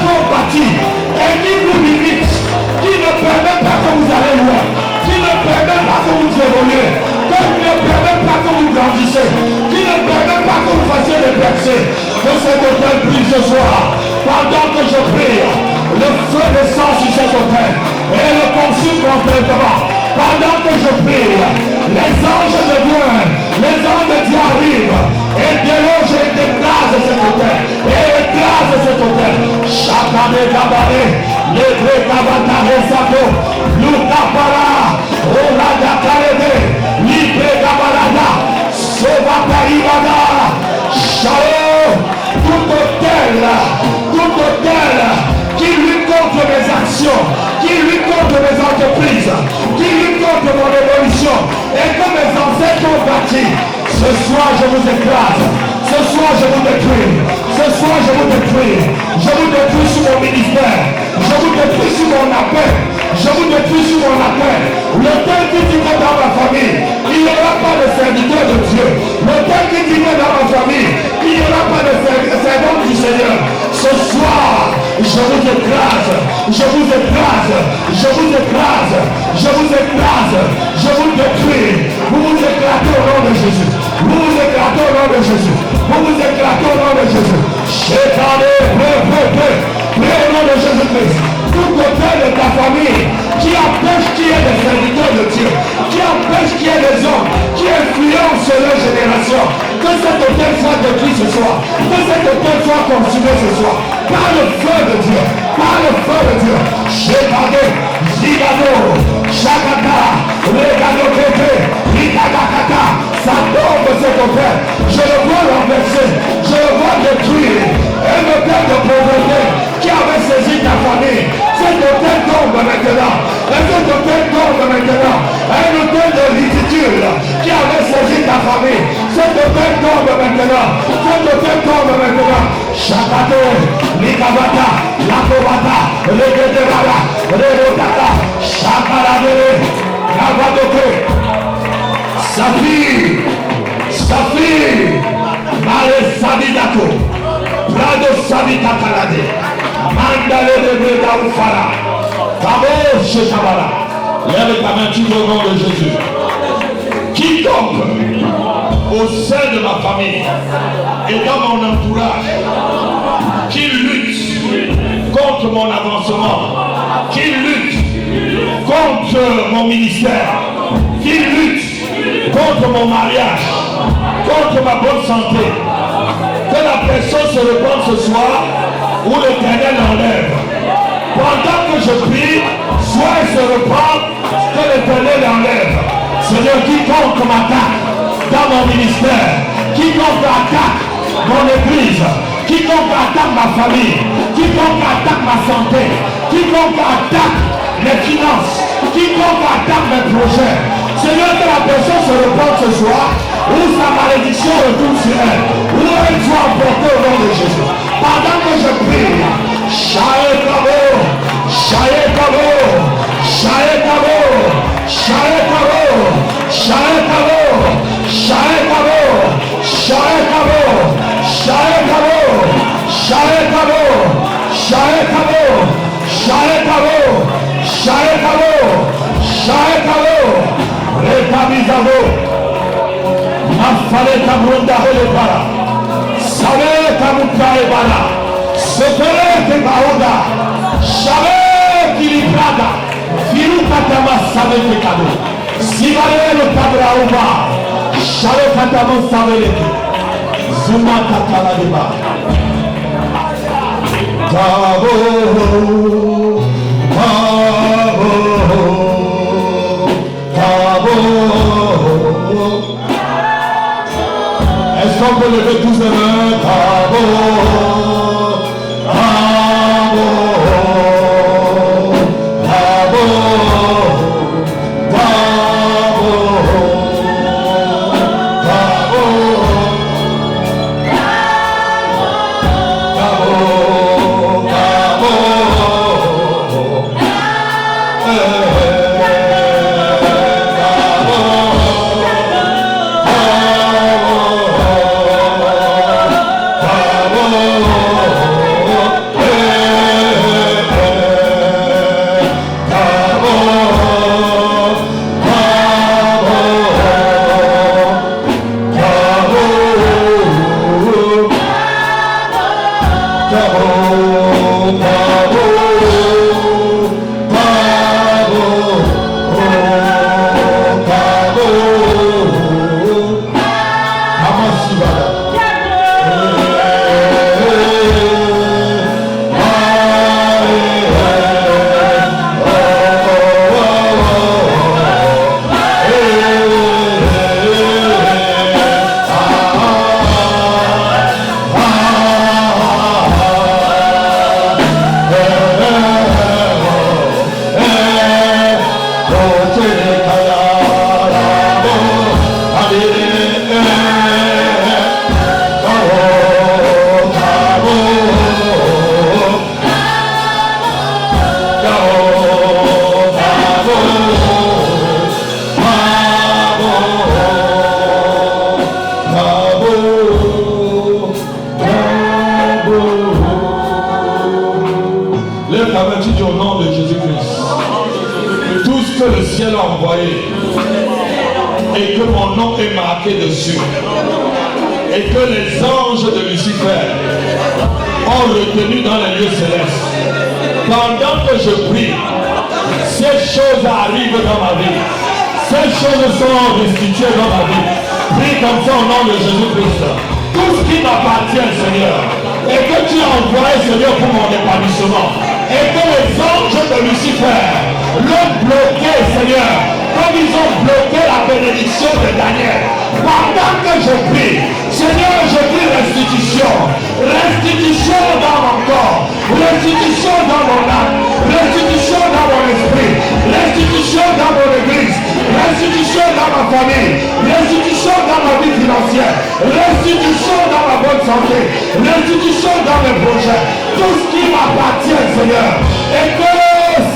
ont bâti et qui vous limite, qui ne permet pas que vous allez loin, qui ne permet pas que vous évoluez, qui ne permet pas que vous grandissez, qui ne permet pas que vous fassiez des percées. Que cet autel brise ce soir, pendant que je prie, le feu descend sur cet autel et le consume complètement. Pendant que je prie, les anges de Dieu, arrivent et délogent et déclasent cet autel. Et écrasent cet autel. Chakane Gabare, Lebre Kabata Resato, Lukapara, Orada Karebe, Libre Gabarada, Sova Paribada, Chao, tout autel qui lutte contre mes actions, qui lutte contre mes entreprises, qui lutte contre mon évolution et que mes ancêtres ont bâti. Ce soir je vous écrase, ce soir je vous détruis, ce soir je vous détruis sur mon ministère, je vous détruis sur mon appel, je vous détruis sur mon appel. Le tel qui dit que dans ma famille, il n'y aura pas de serviteur de Dieu. Le tel qui dit que dans ma famille, il n'y aura pas de servant du Seigneur. Ce soir, je vous écrase, je vous écrase, je vous écrase, je vous écrase, je vous détruis. Vous vous éclatez au nom de Jésus. Vous vous éclatez au nom de Jésus. Vous vous éclatez au nom de Jésus. Prie au nom de Jésus-Christ. Tout autel de ta famille qui empêche qu'il y ait des serviteurs de Dieu, qui empêche qu'il y ait des hommes qui influencent leur génération, que cet autel soit détruit ce soir, que cet autel soit consumé ce soir, par le feu de Dieu, par le feu de Dieu. Shekade, Zigado, Shakata, Regado Pepe, Rikadakata, ça tombe cet autel. Je le vois renverser, je le vois détruire. Un autel de pauvreté qui avait saisi ta famille, cet autel tombe maintenant. Cet autel tombe maintenant. Un autel de ridicule qui avait saisi ta famille, cet autel tombe maintenant. Cet autel tombe maintenant. Shakato, Likabata, Lakobata, Regedebara, Rebotaka, Shakarabere, Navadoke, Safi, Mare Sabidako, Prado Sabitakalade, Mandale de Bredaoufara, Kabo Shekabara. Lève ta main, tu au nom de Jésus. quiconque au sein de ma famille et dans mon entourage qui lutte contre mon avancement, qui lutte contre mon ministère, qui lutte contre mon mariage, contre ma bonne santé, que la personne se répande ce soir ou l'Éternel l'enlève. Pendant que je prie, soit elle se repent, que l'Éternel l'enlève. Seigneur, quiconque m'attaque dans mon ministère, quiconque attaque mon église, quiconque attaque ma famille, quiconque attaque ma santé, quiconque attaque mes finances, quiconque attaque mes projets, Seigneur, que la personne se repente ce soir, où sa malédiction retourne sur elle, où elle soit emportée au nom de Jésus. Pendant que je prie, Shae Kabo, Shae Kabo, Shae Kabo, Shae Kabo, Shae Kabo, Shae Kabo, Shae Kabo, Shae Kabo, Shae Kabo, Shae Kabo, Shae Kabo, Shae Kabo, Shae Kabo, Retabizavo, Mafale Kabrunda Helebara, Sale Kamuka Ebara, Sepere Baouda, Shale Kilibrada, Firuka Tama Sale Pekado, Sivale le Kabraouba, Shale Katamo Saveleke, Zuma Katala Deba, Tabo, est-ce qu'on peut lever tous les mains? Tabo, Tabo, Tabo, Tabo, et que mon nom est marqué dessus et que les anges de Lucifer ont retenu dans les lieux célestes. Pendant que je prie, ces choses arrivent dans ma vie, ces choses sont restituées dans ma vie. Prie comme ça au nom de Jésus-Christ. Tout ce qui m'appartient, Seigneur, et que tu as envoyé, Seigneur, pour mon épanouissement, et que les anges de Lucifer l'ont bloqué, Seigneur, comme ils ont bloqué la bénédiction de Daniel. Pendant que je prie, Seigneur, je prie restitution. Restitution dans mon corps, restitution dans mon âme, restitution dans mon esprit, restitution dans mon église, restitution dans ma famille, restitution dans ma vie financière, restitution dans ma bonne santé, restitution dans mes projets, tout ce qui m'appartient, Seigneur, et que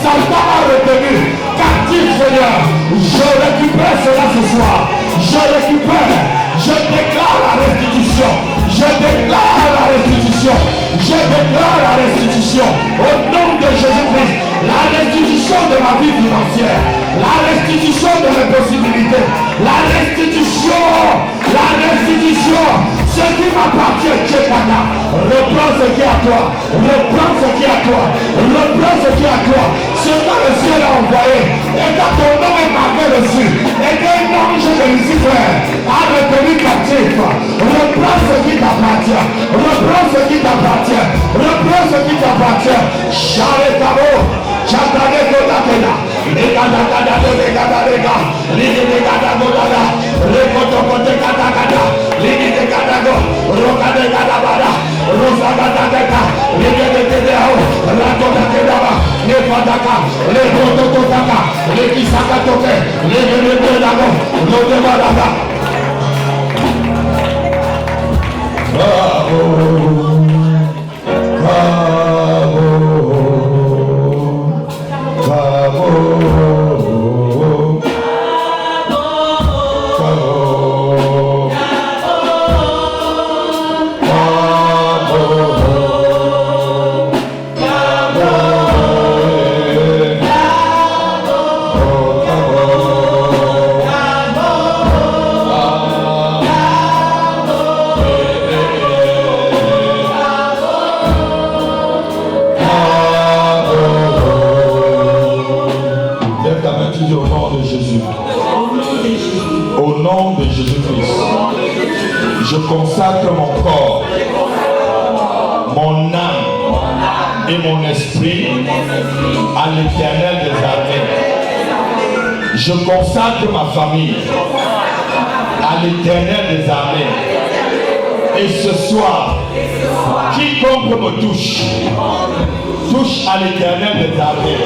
Satan a retenu captif, Seigneur, je récupère cela ce soir, je récupère, je déclare la restitution, je déclare la restitution, je déclare la restitution, au nom de Jésus-Christ, la restitution de ma vie financière, la restitution de mes possibilités, la restitution La restitution, ce qui m'appartient, Tchekana, reprends ce qui est à toi, reprends ce qui est à toi, reprends ce qui est à toi, ce que le ciel a envoyé, et quand ton nom est marqué dessus, et qu'un ange de Lucifer a retenu captif, reprends ce qui t'appartient, reprends ce qui t'appartient, reprends ce qui t'appartient, Chaletabo, Chataneko Takena, Legadagada de Legadadega, Ligadagada, Rekotokote Katakata, Ligadagado, Rokadegadabada, Rosagadagada, Ligadegedeo, Rakodakedaba, Lepadaka, Leprototaka, Lekisakatoke, Legededago, Lodebadaga. Bravo, bravo, bravo, au nom de Jésus-Christ, je consacre mon corps, mon âme et mon esprit à l'Éternel des armées. Je consacre ma famille à l'Éternel des armées. Et ce soir, quiconque me touche à l'Éternel des armées.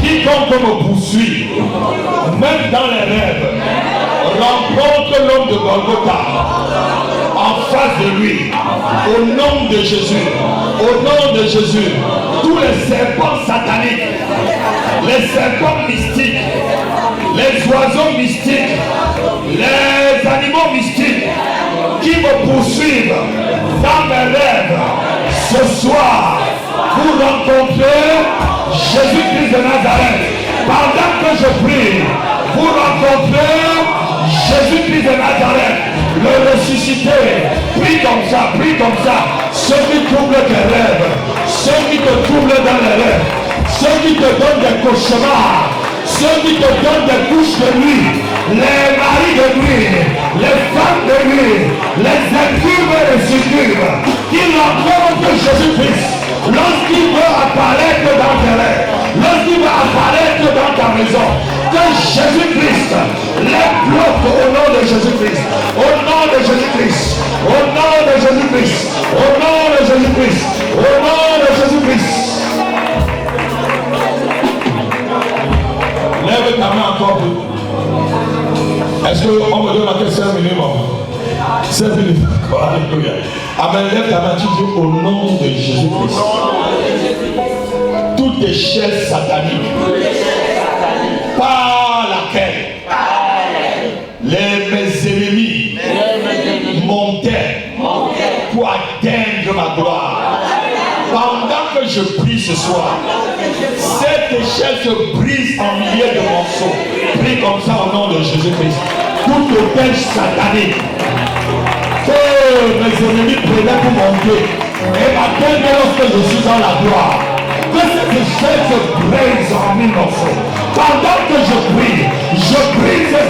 Quiconque me poursuit, même dans les rêves, rencontre l'homme de Golgotha en face de lui. Au nom de Jésus, au nom de Jésus, tous les serpents sataniques, les serpents mystiques, les oiseaux mystiques, les animaux mystiques qui me poursuivent dans mes rêves, ce soir, vous rencontrez Jésus-Christ de Nazareth. Pendant que je prie, vous rencontrez Jésus-Christ de Nazareth, le ressuscité. Prie comme ça, prie comme ça. Ceux qui troublent tes rêves, ceux qui te troublent dans les rêves, ceux qui te donnent des cauchemars, ceux qui te donnent des couches de nuit, les maris de nuit, les femmes de nuit, les incubes et les succubes, qui rencontrent Jésus-Christ lorsqu'il veut apparaître dans tes rêves, lorsqu'il veut apparaître dans ta maison, que Jésus-Christ les bloque au nom de Jésus-Christ, au nom de Jésus-Christ, au nom de Jésus-Christ, au nom de Jésus-Christ, au nom de Jésus-Christ. Lève ta main encore. Est-ce qu'on me donne à 5 minimum? 5 minutes. Alléluia. Amen. Lève ta main, tu dis au nom de Jésus-Christ. Toute échelle satanique par laquelle mes ennemis montaient pour atteindre ma gloire. Pendant que je prie ce soir, cette échelle se brise en milliers de morceaux. Prie comme ça au nom de Jésus-Christ. Toute hôtel satanique que mes ennemis prenaient pour monter et m'atteindre lorsque je suis dans la gloire. Que cette échelle se brise en mille morceaux. Pendant que je brise ces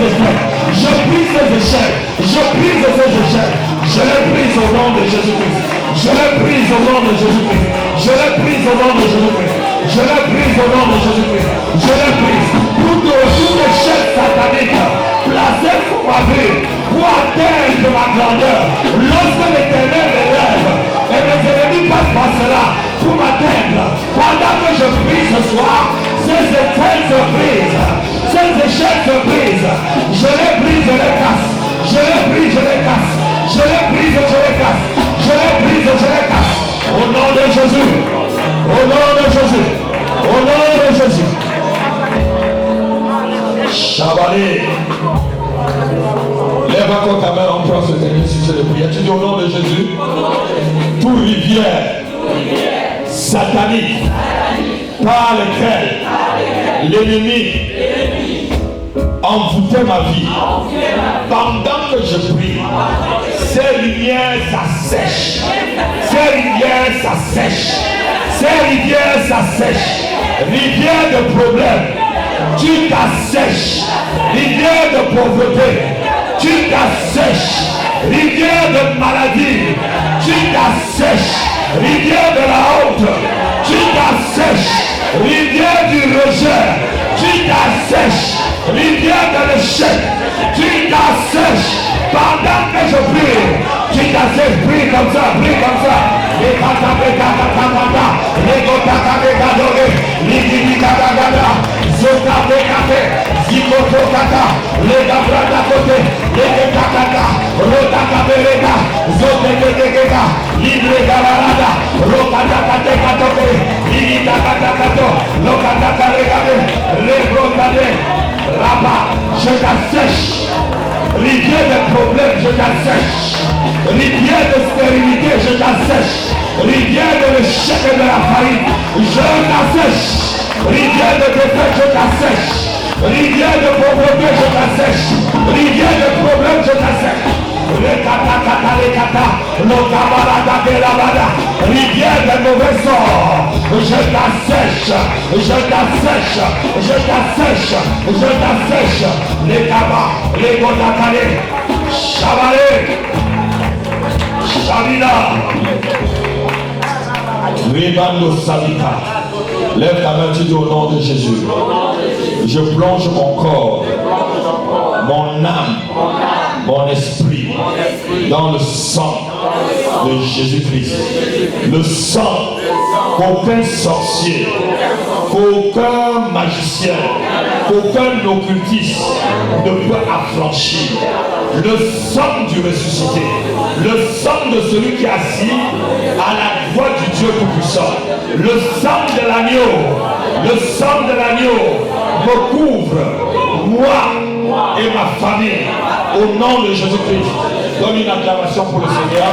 échelles, je brise ces échelles, je brise ces échelles. Je les brise au nom de Jésus-Christ. Je les brise au nom de Jésus-Christ. Je les brise au nom de Jésus-Christ. Je les brise au nom de Jésus-Christ. Je les brise. Toute échelle satanique placée sur ma vie pour atteindre ma grandeur. Lorsque l'Éternel les lève et mes ennemis passent par cela pour m'atteindre. Pendant que je prie ce soir, ces échelles se brisent. Ces échelles se brisent. Je les brise, je les casse. Je les brise, je les casse. Je les brise, je les casse. Je les brise, je les casse. Au nom de Jésus. Au nom de Jésus. Au nom de Jésus. Chabalé. Lève encore ta main, on prend ce exercice de prière. Tu dis au nom de Jésus. Toute rivière satanique par lequel l'ennemi envoûté ma vie. Pendant que je prie, ces rivières s'assèchent. Ces rivières s'assèchent. Ces rivières s'assèchent. Rivière de problèmes, tu t'assèches. Rivière de pauvreté, tu t'assèches. Rivière de maladie, tu t'assèches. Rivière de la honte, tu t'assèches. Rivière du rejet, tu t'assèches. Rivière de l'échec, tu t'assèches. Pendant que je prie, tu t'assèches. Prie comme ça, prie comme ça. Je t'assèche. Rivière de problèmes, je t'assèche. Rivière de stérilité, je t'assèche. Rivière de l'échec et de la faillite, je t'assèche. Rivière de défaite, je t'assèche. Rivière de pauvreté, je t'assèche. Rivière de problèmes, je t'assèche. Rivière de mauvais sort, je t'assèche, je t'assèche, je t'assèche, je t'assèche. Les cabas, les godakale, chabalé, chabila, ribando sabika. Lève ta main, tu dis au nom de Jésus. Je plonge mon corps, mon âme, mon esprit dans le sang de Jésus-Christ. Le sang qu'aucun sorcier, qu'aucun magicien, qu'aucun occultiste ne peut affranchir. Le sang du ressuscité, le sang de celui qui est assis à la droite du Dieu Tout-Puissant, le sang de l'agneau, le sang de l'agneau me couvre, moi et ma famille, au nom de Jésus-Christ. Donne une acclamation pour le Seigneur.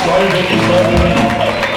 Soyez bénis, soyez bénis.